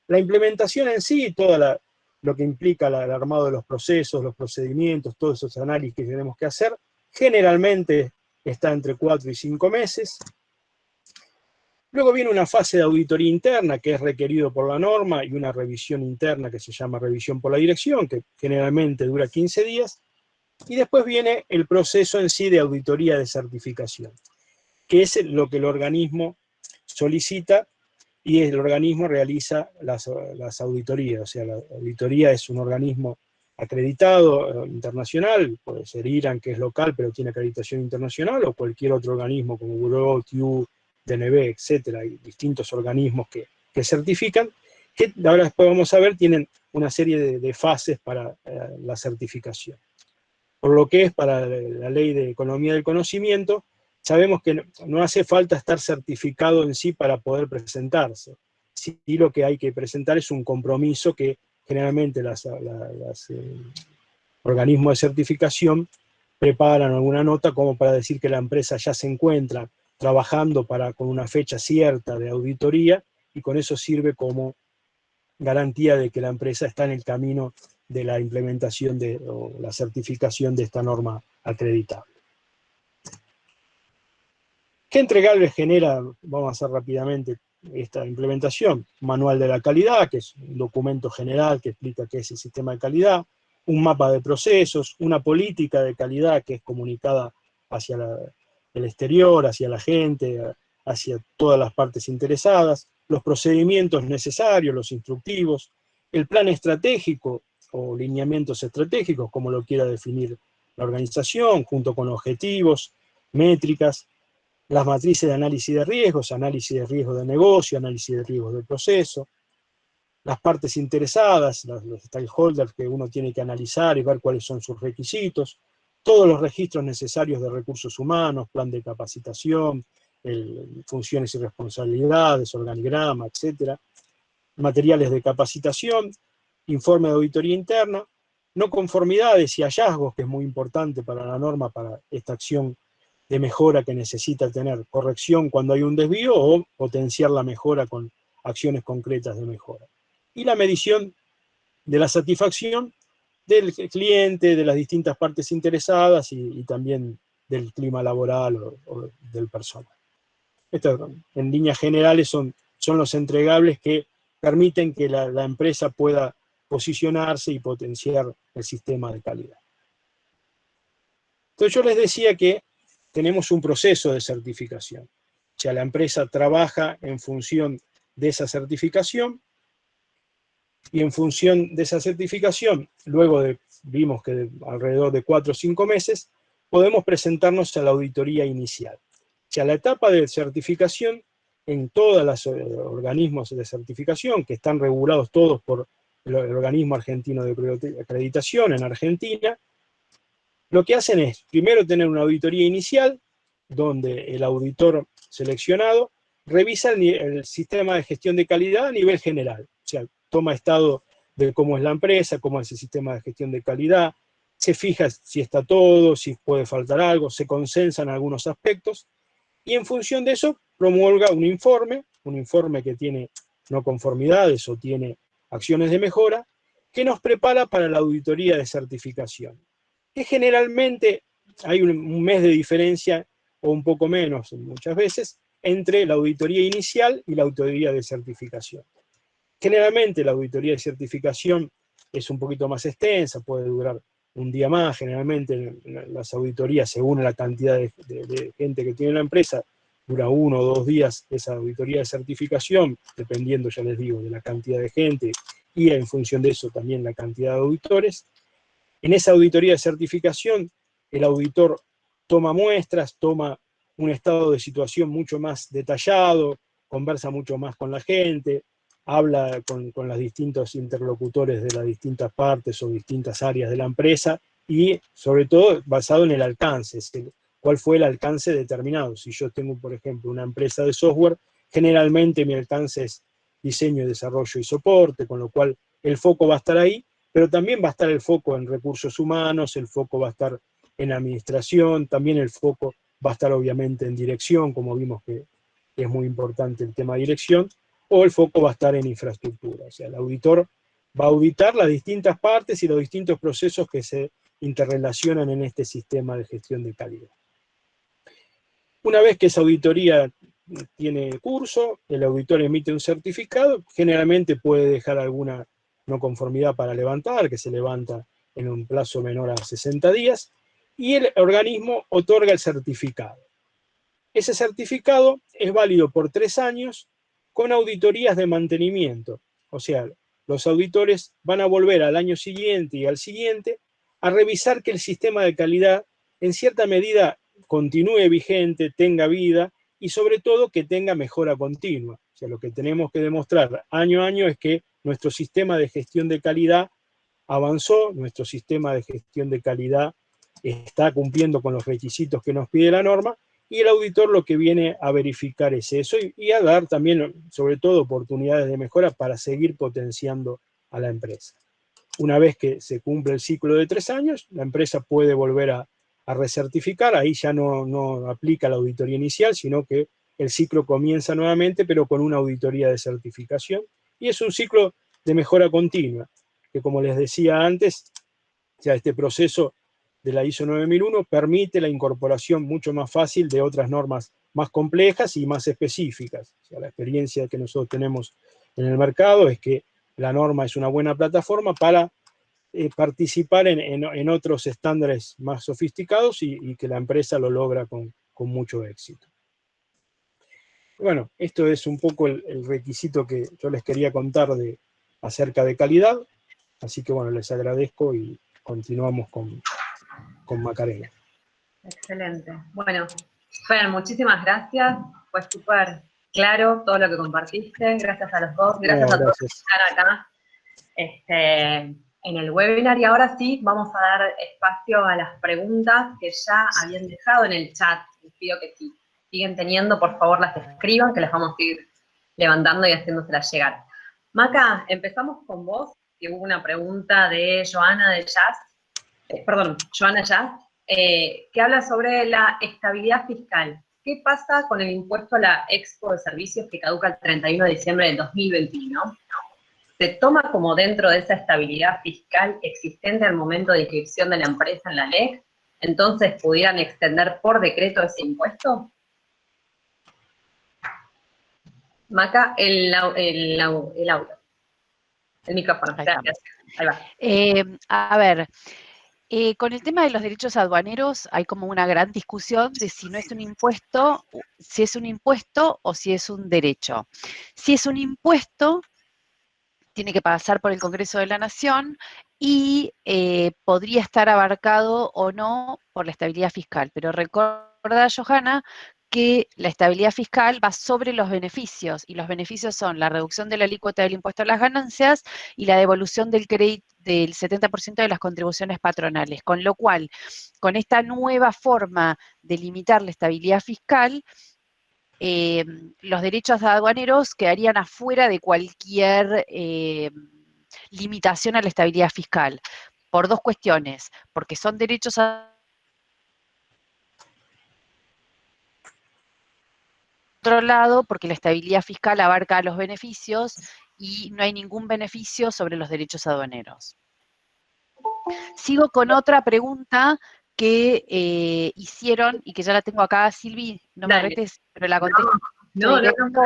La implementación en sí, lo que implica el armado de los procesos, los procedimientos, todos esos análisis que tenemos que hacer, generalmente está entre 4 y 5 meses. Luego viene una fase de auditoría interna, que es requerido por la norma, y una revisión interna que se llama revisión por la dirección, que generalmente dura 15 días. Y después viene el proceso en sí de auditoría de certificación, que es lo que el organismo solicita y el organismo realiza las auditorías. O sea, la auditoría es un organismo acreditado internacional, puede ser IRAN, que es local, pero tiene acreditación internacional, o cualquier otro organismo como Bureau, TÜV, DNB, etcétera. Hay distintos organismos que certifican, que ahora después vamos a ver, tienen una serie de fases para la certificación. Por lo que es para la ley de economía del conocimiento, sabemos que no hace falta estar certificado en sí para poder presentarse. Sí, lo que hay que presentar es un compromiso que generalmente los organismos de certificación preparan alguna nota como para decir que la empresa ya se encuentra trabajando con una fecha cierta de auditoría, y con eso sirve como garantía de que la empresa está en el camino de la implementación o la certificación de esta norma acreditable. ¿Qué entregables genera? Vamos a hacer rápidamente esta implementación. Manual de la calidad, que es un documento general que explica qué es el sistema de calidad, un mapa de procesos, una política de calidad que es comunicada hacia el exterior, hacia la gente, hacia todas las partes interesadas, los procedimientos necesarios, los instructivos, el plan estratégico o lineamientos estratégicos, como lo quiera definir la organización, junto con objetivos, métricas, las matrices de análisis de riesgos de negocio, análisis de riesgos del proceso, las partes interesadas, los stakeholders que uno tiene que analizar y ver cuáles son sus requisitos, todos los registros necesarios de recursos humanos, plan de capacitación, funciones y responsabilidades, organigrama, etc. Materiales de capacitación, informe de auditoría interna, no conformidades y hallazgos, que es muy importante para la norma, para esta acción de mejora que necesita tener, corrección cuando hay un desvío o potenciar la mejora con acciones concretas de mejora. Y la medición de la satisfacción del cliente, de las distintas partes interesadas y también del clima laboral o del personal. Esto, en líneas generales, son los entregables que permiten que la empresa pueda posicionarse y potenciar el sistema de calidad. Entonces yo les decía que tenemos un proceso de certificación. O sea, la empresa trabaja en función de esa certificación, y en función de esa certificación, luego vimos que alrededor de 4 o 5 meses, podemos presentarnos a la auditoría inicial. O sea, la etapa de certificación en todos los organismos de certificación, que están regulados todos por el Organismo Argentino de Acreditación en Argentina, lo que hacen es, primero, tener una auditoría inicial, donde el auditor seleccionado revisa el sistema de gestión de calidad a nivel general. O sea, toma estado de cómo es la empresa, cómo es el sistema de gestión de calidad, se fija si está todo, si puede faltar algo, se consensan algunos aspectos, y en función de eso promulga un informe que tiene no conformidades o tiene acciones de mejora, que nos prepara para la auditoría de certificación, que generalmente hay un mes de diferencia, o un poco menos muchas veces, entre la auditoría inicial y la auditoría de certificación. Generalmente la auditoría de certificación es un poquito más extensa, puede durar un día más. Generalmente las auditorías, según la cantidad de gente que tiene la empresa, dura 1 o 2 días esa auditoría de certificación, dependiendo, ya les digo, de la cantidad de gente y en función de eso también la cantidad de auditores. En esa auditoría de certificación, el auditor toma muestras, toma un estado de situación mucho más detallado, conversa mucho más con la gente, habla con los distintos interlocutores de las distintas partes o distintas áreas de la empresa y, sobre todo, basado en el alcance, cuál fue el alcance determinado. Si yo tengo, por ejemplo, una empresa de software, generalmente mi alcance es diseño, desarrollo y soporte, con lo cual el foco va a estar ahí, pero también va a estar el foco en recursos humanos, el foco va a estar en administración, también el foco va a estar obviamente en dirección, como vimos que es muy importante el tema de dirección, o el foco va a estar en infraestructura. O sea, el auditor va a auditar las distintas partes y los distintos procesos que se interrelacionan en este sistema de gestión de calidad. Una vez que esa auditoría tiene curso, el auditor emite un certificado, generalmente puede dejar alguna no conformidad para levantar, que se levanta en un plazo menor a 60 días, y el organismo otorga el certificado. Ese certificado es válido por 3 años con auditorías de mantenimiento. O sea, los auditores van a volver al año siguiente y al siguiente a revisar que el sistema de calidad en cierta medida continúe vigente, tenga vida y sobre todo que tenga mejora continua. O sea, lo que tenemos que demostrar año a año es que nuestro sistema de gestión de calidad avanzó, nuestro sistema de gestión de calidad está cumpliendo con los requisitos que nos pide la norma, y el auditor lo que viene a verificar es eso y a dar también, sobre todo, oportunidades de mejora para seguir potenciando a la empresa. Una vez que se cumple el ciclo de 3 años, la empresa puede volver a recertificar, ahí ya no aplica la auditoría inicial, sino que el ciclo comienza nuevamente, pero con una auditoría de certificación, y es un ciclo de mejora continua, que como les decía antes, ya este proceso de la ISO 9001 permite la incorporación mucho más fácil de otras normas más complejas y más específicas. O sea, la experiencia que nosotros tenemos en el mercado es que la norma es una buena plataforma para participar en otros estándares más sofisticados y que la empresa lo logra con mucho éxito. Bueno, esto es un poco el requisito que yo les quería contar acerca de calidad, así que bueno, les agradezco y continuamos con Macarena. Excelente. Bueno, Fer, muchísimas gracias. Fue súper claro todo lo que compartiste. Gracias a los dos. Gracias a todos que están acá en el webinar. Y ahora sí, vamos a dar espacio a las preguntas que ya habían dejado en el chat. Les pido que si siguen teniendo, por favor, las escriban, que las vamos a ir levantando y haciéndoselas llegar. Maca, empezamos con vos, que hubo una pregunta de Joana Jazz, que habla sobre la estabilidad fiscal. ¿Qué pasa con el impuesto a la Expo de Servicios que caduca el 31 de diciembre del 2021? ¿Se toma como dentro de esa estabilidad fiscal existente al momento de inscripción de la empresa en la LEC? ¿Entonces pudieran extender por decreto ese impuesto? Maca, el audio. El micrófono. Gracias. Ahí va. A ver, con el tema de los derechos aduaneros hay como una gran discusión de si no es un impuesto, si es un impuesto o si es un derecho. Si es un impuesto, tiene que pasar por el Congreso de la Nación y podría estar abarcado o no por la estabilidad fiscal. Pero recuerda, Johanna, que la estabilidad fiscal va sobre los beneficios, y los beneficios son la reducción de la alícuota del impuesto a las ganancias y la devolución del crédito del 70% de las contribuciones patronales, con lo cual, con esta nueva forma de limitar la estabilidad fiscal, los derechos aduaneros quedarían afuera de cualquier limitación a la estabilidad fiscal, por dos cuestiones, porque son derechos otro lado, porque la estabilidad fiscal abarca los beneficios y no hay ningún beneficio sobre los derechos aduaneros. Sigo con otra pregunta que hicieron, y que ya la tengo acá, Silvi, no me retes, pero la contesto directo,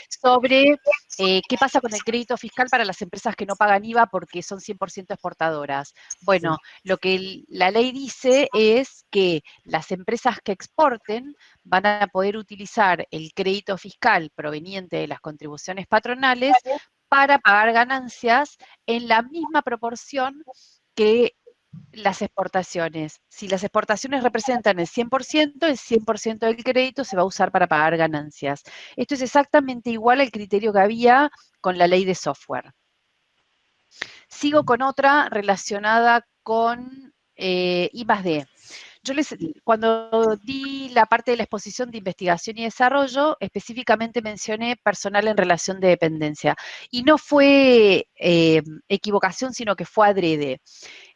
sobre qué pasa con el crédito fiscal para las empresas que no pagan IVA porque son 100% exportadoras. Bueno, lo que la ley dice es que las empresas que exporten van a poder utilizar el crédito fiscal proveniente de las contribuciones patronales para pagar ganancias en la misma proporción que las exportaciones. Si las exportaciones representan el 100% del crédito se va a usar para pagar ganancias. Esto es exactamente igual al criterio que había con la ley de software. Sigo con otra relacionada con I+D. Cuando di la parte de la exposición de investigación y desarrollo, específicamente mencioné personal en relación de dependencia. Y no fue equivocación, sino que fue adrede.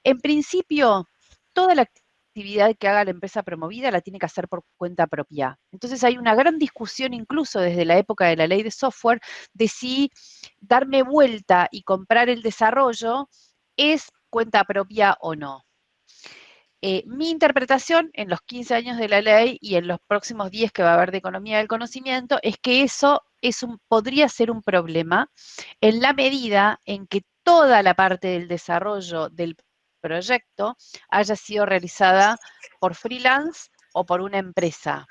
En principio, toda la actividad que haga la empresa promovida la tiene que hacer por cuenta propia. Entonces hay una gran discusión, incluso desde la época de la ley de software, de si darme vuelta y comprar el desarrollo es cuenta propia o no. Mi interpretación en los 15 años de la ley y en los próximos 10 que va a haber de economía del conocimiento es que eso podría ser un problema en la medida en que toda la parte del desarrollo del proyecto haya sido realizada por freelance o por una empresa.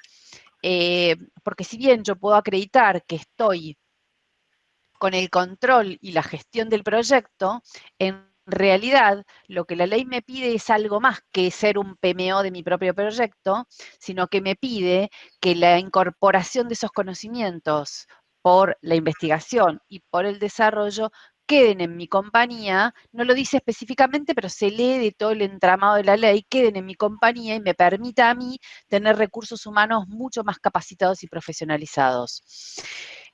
Porque si bien yo puedo acreditar que estoy con el control y la gestión del proyecto, en realidad, lo que la ley me pide es algo más que ser un PMO de mi propio proyecto, sino que me pide que la incorporación de esos conocimientos por la investigación y por el desarrollo queden en mi compañía, no lo dice específicamente, pero se lee de todo el entramado de la ley, queden en mi compañía y me permita a mí tener recursos humanos mucho más capacitados y profesionalizados.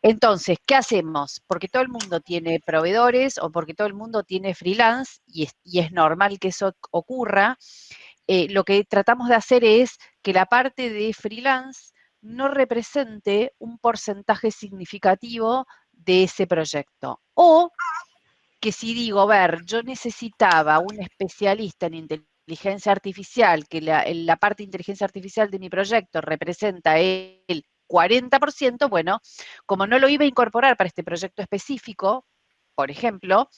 Entonces, ¿qué hacemos? Porque todo el mundo tiene proveedores o porque todo el mundo tiene freelance y es normal que eso ocurra. Lo que tratamos de hacer es que la parte de freelance no represente un porcentaje significativo de ese proyecto. O que si digo, a ver, yo necesitaba un especialista en inteligencia artificial, que la parte de inteligencia artificial de mi proyecto representa el 40%, bueno, como no lo iba a incorporar para este proyecto específico, por ejemplo,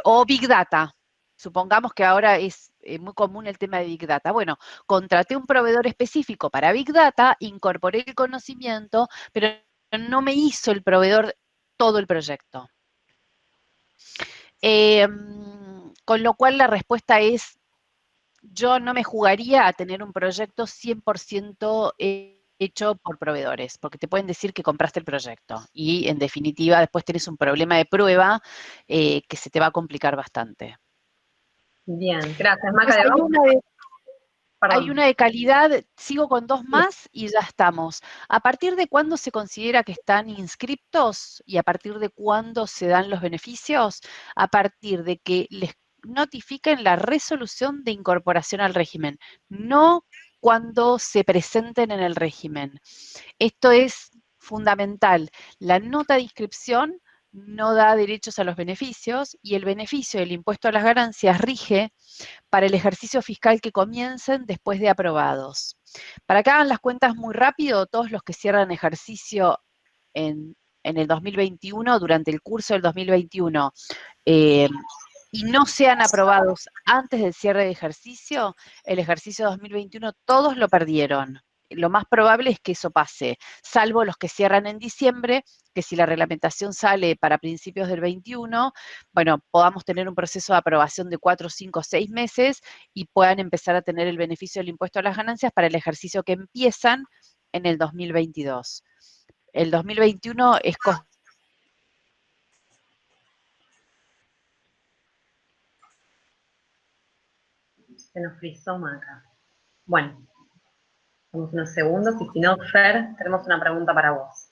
o Big Data. Supongamos que ahora es muy común el tema de Big Data. Bueno, contraté un proveedor específico para Big Data, incorporé el conocimiento, pero no me hizo el proveedor todo el proyecto. Con lo cual la respuesta es, yo no me jugaría a tener un proyecto 100% hecho por proveedores, porque te pueden decir que compraste el proyecto y en definitiva después tenés un problema de prueba que se te va a complicar bastante. Bien, gracias, Maca. Hay una de calidad, sigo con dos más y ya estamos. ¿A partir de cuándo se considera que están inscriptos y a partir de cuándo se dan los beneficios? A partir de que les notifiquen la resolución de incorporación al régimen, no cuando se presenten en el régimen. Esto es fundamental. La nota de inscripción no da derechos a los beneficios y el beneficio del impuesto a las ganancias rige para el ejercicio fiscal que comiencen después de aprobados. Para que hagan las cuentas muy rápido, todos los que cierran ejercicio en el 2021, durante el curso del 2021, y no sean aprobados antes del cierre de ejercicio, el ejercicio 2021 todos lo perdieron. Lo más probable es que eso pase, salvo los que cierran en diciembre, que si la reglamentación sale para principios del 21, bueno, podamos tener un proceso de aprobación de 4, 5, 6 meses y puedan empezar a tener el beneficio del impuesto a las ganancias para el ejercicio que empiezan en el 2022. El 2021 es Se nos frizó Maca. Bueno, tenemos unos segundos y si no, Fer, tenemos una pregunta para vos.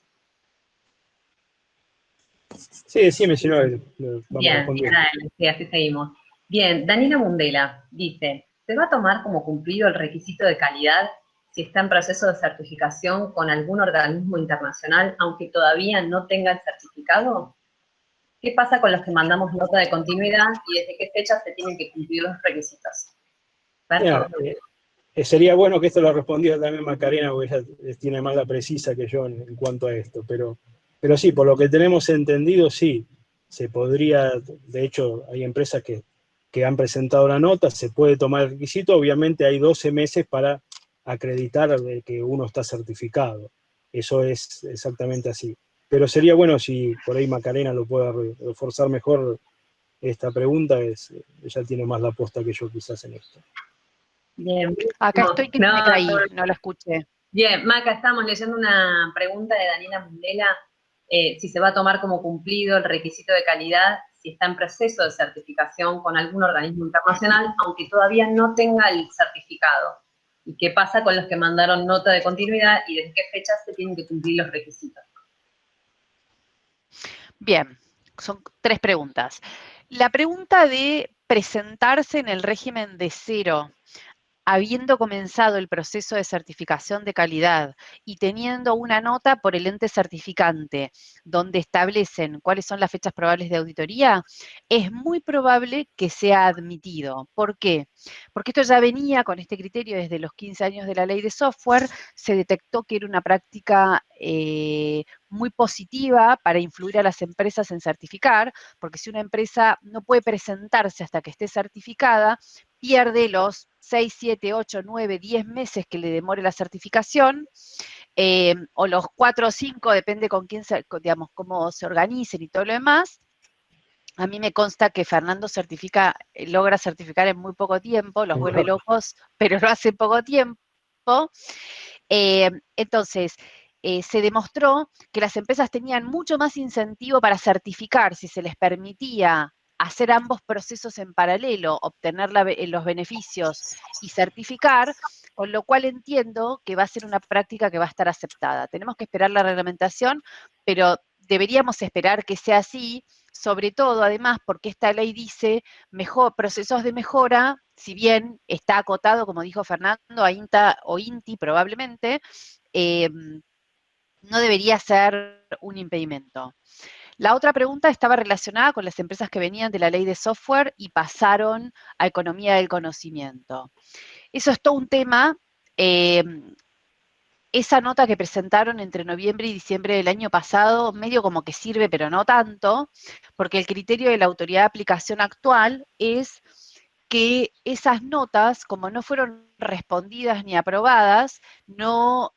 Sí, decime, si no, vamos bien, sí, así seguimos. Bien, Daniela Mundela dice, ¿se va a tomar como cumplido el requisito de calidad si está en proceso de certificación con algún organismo internacional, aunque todavía no tenga el certificado? ¿Qué pasa con los que mandamos nota de continuidad y desde qué fecha se tienen que cumplir los requisitos? Mira, sería bueno que esto lo respondiera también Macarena, porque ella tiene más la precisa que yo en cuanto a esto, pero sí, por lo que tenemos entendido, sí, se podría, de hecho, hay empresas que han presentado la nota, se puede tomar el requisito, obviamente hay 12 meses para acreditar de que uno está certificado, eso es exactamente así. Pero sería bueno si por ahí Macarena lo pueda reforzar mejor esta pregunta, ella tiene más la posta que yo quizás en esto. Bien. Acá estoy que me caí, no la escuché. Bien, Maca, estamos leyendo una pregunta de Daniela Mundela, si se va a tomar como cumplido el requisito de calidad, si está en proceso de certificación con algún organismo internacional, aunque todavía no tenga el certificado. ¿Y qué pasa con los que mandaron nota de continuidad y desde qué fecha se tienen que cumplir los requisitos? Bien, son 3 preguntas. La pregunta de presentarse en el régimen de 0, habiendo comenzado el proceso de certificación de calidad y teniendo una nota por el ente certificante donde establecen cuáles son las fechas probables de auditoría, es muy probable que sea admitido. ¿Por qué? Porque esto ya venía con este criterio desde los 15 años de la ley de software, se detectó que era una práctica muy positiva para influir a las empresas en certificar, porque si una empresa no puede presentarse hasta que esté certificada, pierde los 6, 7, 8, 9, 10 meses que le demore la certificación, o los 4 o 5, depende con quién, digamos, cómo se organicen y todo lo demás. A mí me consta que Fernando logra certificar en muy poco tiempo, los vuelve locos, pero lo hace en poco tiempo. Entonces, se demostró que las empresas tenían mucho más incentivo para certificar si se les permitía hacer ambos procesos en paralelo, obtener los beneficios y certificar, con lo cual entiendo que va a ser una práctica que va a estar aceptada. Tenemos que esperar la reglamentación, pero deberíamos esperar que sea así, sobre todo, además, porque esta ley dice procesos de mejora, si bien está acotado, como dijo Fernando, a INTA o INTI probablemente, no debería ser un impedimento. La otra pregunta estaba relacionada con las empresas que venían de la ley de software y pasaron a economía del conocimiento. Eso es todo un tema. Esa nota que presentaron entre noviembre y diciembre del año pasado, medio como que sirve, pero no tanto, porque el criterio de la autoridad de aplicación actual es que esas notas, como no fueron respondidas ni aprobadas, no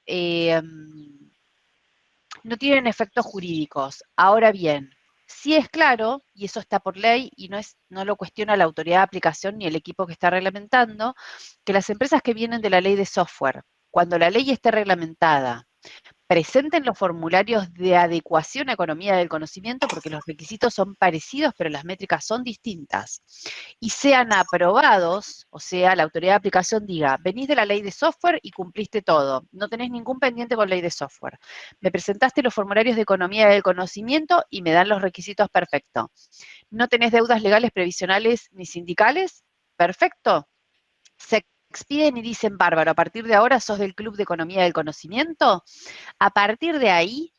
tienen efectos jurídicos. Ahora bien, sí es claro, y eso está por ley, y no lo cuestiona la autoridad de aplicación ni el equipo que está reglamentando, que las empresas que vienen de la ley de software, cuando la ley esté reglamentada, presenten los formularios de adecuación a economía del conocimiento, porque los requisitos son parecidos, pero las métricas son distintas, y sean aprobados, o sea, la autoridad de aplicación diga, venís de la ley de software y cumpliste todo, no tenés ningún pendiente con ley de software, me presentaste los formularios de economía del conocimiento y me dan los requisitos perfecto, no tenés deudas legales, previsionales ni sindicales, perfecto, se expiden y dicen, bárbaro, a partir de ahora sos del Club de Economía del Conocimiento, a partir de ahí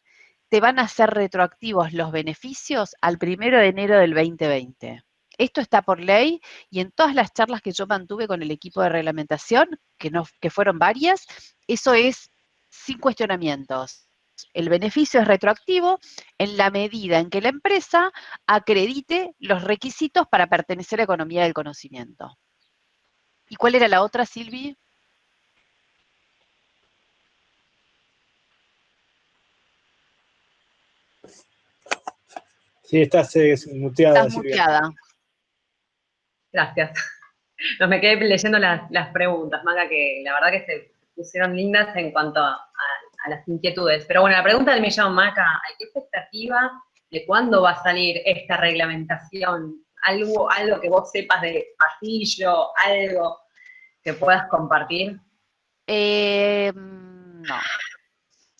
te van a hacer retroactivos los beneficios al 1 de enero del 2020. Esto está por ley y en todas las charlas que yo mantuve con el equipo de reglamentación, que fueron varias, eso es sin cuestionamientos. El beneficio es retroactivo en la medida en que la empresa acredite los requisitos para pertenecer a economía del conocimiento. ¿Y cuál era la otra, Silvi? Sí, estás muteada. Estás muteada. Gracias. No, me quedé leyendo las preguntas, Maca, que la verdad que se pusieron lindas en cuanto a las inquietudes. Pero bueno, la pregunta del millón, Maca, ¿hay qué expectativa de cuándo va a salir esta reglamentación? ¿Algo que vos sepas de pasillo? ¿Algo que puedas compartir? No. Nada.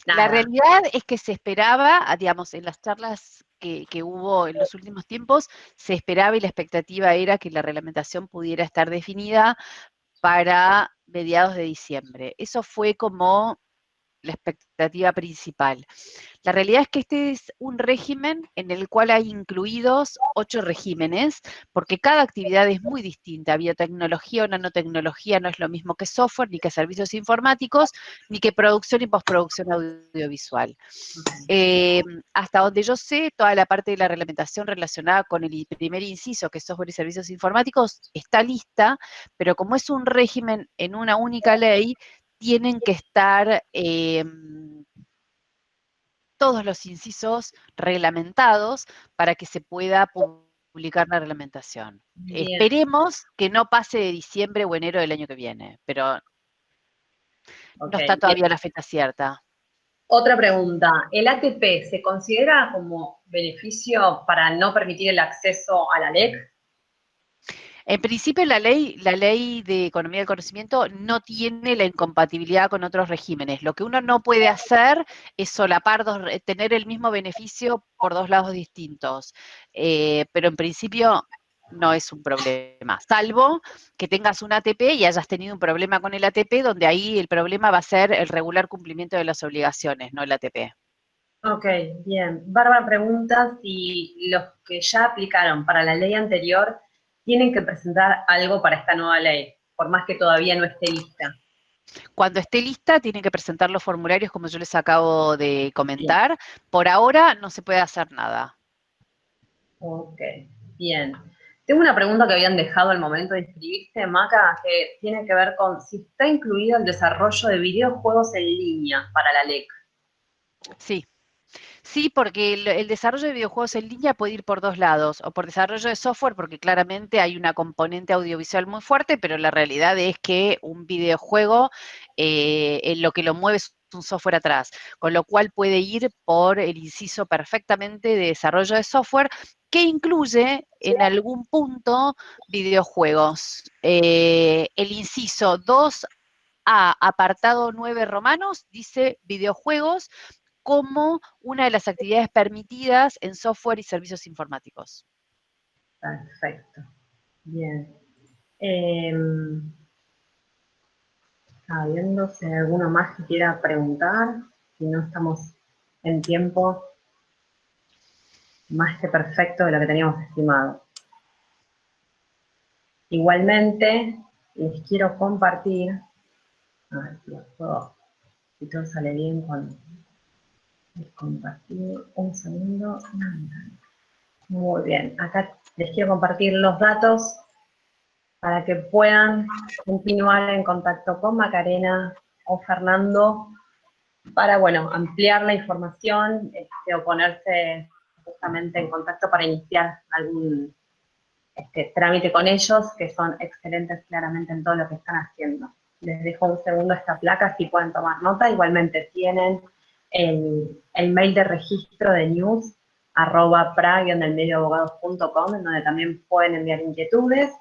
La realidad es que se esperaba, digamos, en las charlas que hubo en los últimos tiempos, se esperaba y la expectativa era que la reglamentación pudiera estar definida para mediados de diciembre. Eso fue como la expectativa principal. La realidad es que este es un régimen en el cual hay incluidos 8 regímenes, porque cada actividad es muy distinta. Biotecnología o nanotecnología no es lo mismo que software, ni que servicios informáticos, ni que producción y postproducción audiovisual. Hasta donde yo sé, toda la parte de la reglamentación relacionada con el primer inciso, que es software y servicios informáticos, está lista, pero como es un régimen en una única ley, tienen que estar todos los incisos reglamentados para que se pueda publicar la reglamentación. Bien. Esperemos que no pase de diciembre o enero del año que viene, pero no está Okay. todavía la fecha cierta. Otra pregunta, ¿el ATP se considera como beneficio para no permitir el acceso a la LEC? En principio, la ley de economía del conocimiento no tiene la incompatibilidad con otros regímenes. Lo que uno no puede hacer es solapar, tener el mismo beneficio por 2 lados distintos. Pero en principio no es un problema, salvo que tengas un ATP y hayas tenido un problema con el ATP, donde ahí el problema va a ser el regular cumplimiento de las obligaciones, no el ATP. Ok, bien. Bárbara pregunta si los que ya aplicaron para la ley anterior tienen que presentar algo para esta nueva ley, por más que todavía no esté lista. Cuando esté lista, tienen que presentar los formularios, como yo les acabo de comentar. Bien. Por ahora no se puede hacer nada. Ok, bien. Tengo una pregunta que habían dejado al momento de inscribirse, Maca, que tiene que ver con si está incluido el desarrollo de videojuegos en línea para la LEC. Sí. Sí, porque el desarrollo de videojuegos en línea puede ir por 2 lados, o por desarrollo de software, porque claramente hay una componente audiovisual muy fuerte, pero la realidad es que un videojuego, en lo que lo mueve es un software atrás, con lo cual puede ir por el inciso perfectamente de desarrollo de software, que incluye en algún punto videojuegos. El inciso 2A, apartado 9 romanos, dice videojuegos como una de las actividades permitidas en software y servicios informáticos. Perfecto. Bien. Estaba viendo si hay alguno más que quiera preguntar, si no estamos en tiempo más que perfecto de lo que teníamos estimado. Igualmente, les quiero compartir, a ver si los puedo, si todo sale bien con compartir, un segundo. Muy bien, acá les quiero compartir los datos para que puedan continuar en contacto con Macarena o Fernando para, bueno, ampliar la información o ponerse justamente en contacto para iniciar algún trámite con ellos, que son excelentes claramente en todo lo que están haciendo. Les dejo un segundo esta placa, si pueden tomar nota. Igualmente tienen el mail de registro de news, @pra-medioabogados.com, en donde también pueden enviar inquietudes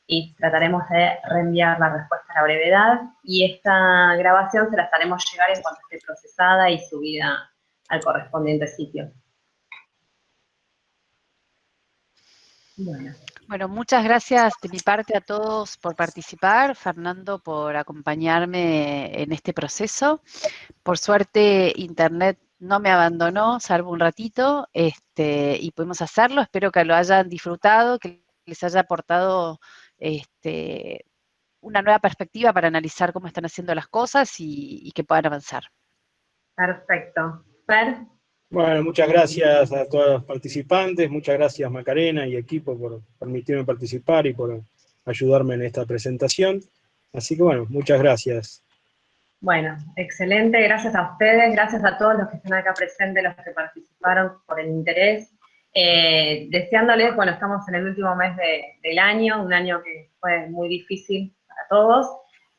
y trataremos de reenviar la respuesta a la brevedad. Y esta grabación se la estaremos llegar en cuanto esté procesada y subida al correspondiente sitio. Bueno, muchas gracias de mi parte a todos por participar, Fernando por acompañarme en este proceso. Por suerte, Internet no me abandonó, salvo un ratito, y pudimos hacerlo. Espero que lo hayan disfrutado, que les haya aportado una nueva perspectiva para analizar cómo están haciendo las cosas y que puedan avanzar. Perfecto. Fer. Bueno, muchas gracias a todos los participantes, muchas gracias Macarena y equipo por permitirme participar y por ayudarme en esta presentación. Así que bueno, muchas gracias. Bueno, excelente, gracias a ustedes, gracias a todos los que están acá presentes, los que participaron por el interés. Deseándoles, bueno, estamos en el último mes del año, un año que fue muy difícil para todos,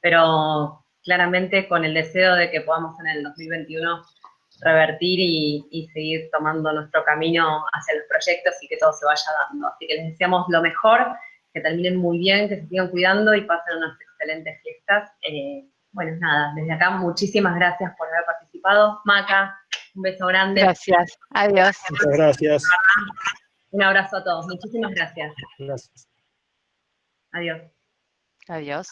pero claramente con el deseo de que podamos en el 2021 revertir y seguir tomando nuestro camino hacia los proyectos y que todo se vaya dando. Así que les deseamos lo mejor, que terminen muy bien, que se sigan cuidando y pasen unas excelentes fiestas. Bueno, nada, desde acá muchísimas gracias por haber participado. Maca, un beso grande. Gracias, adiós. Muchas gracias. Un abrazo a todos, muchísimas gracias. Gracias. Adiós. Adiós.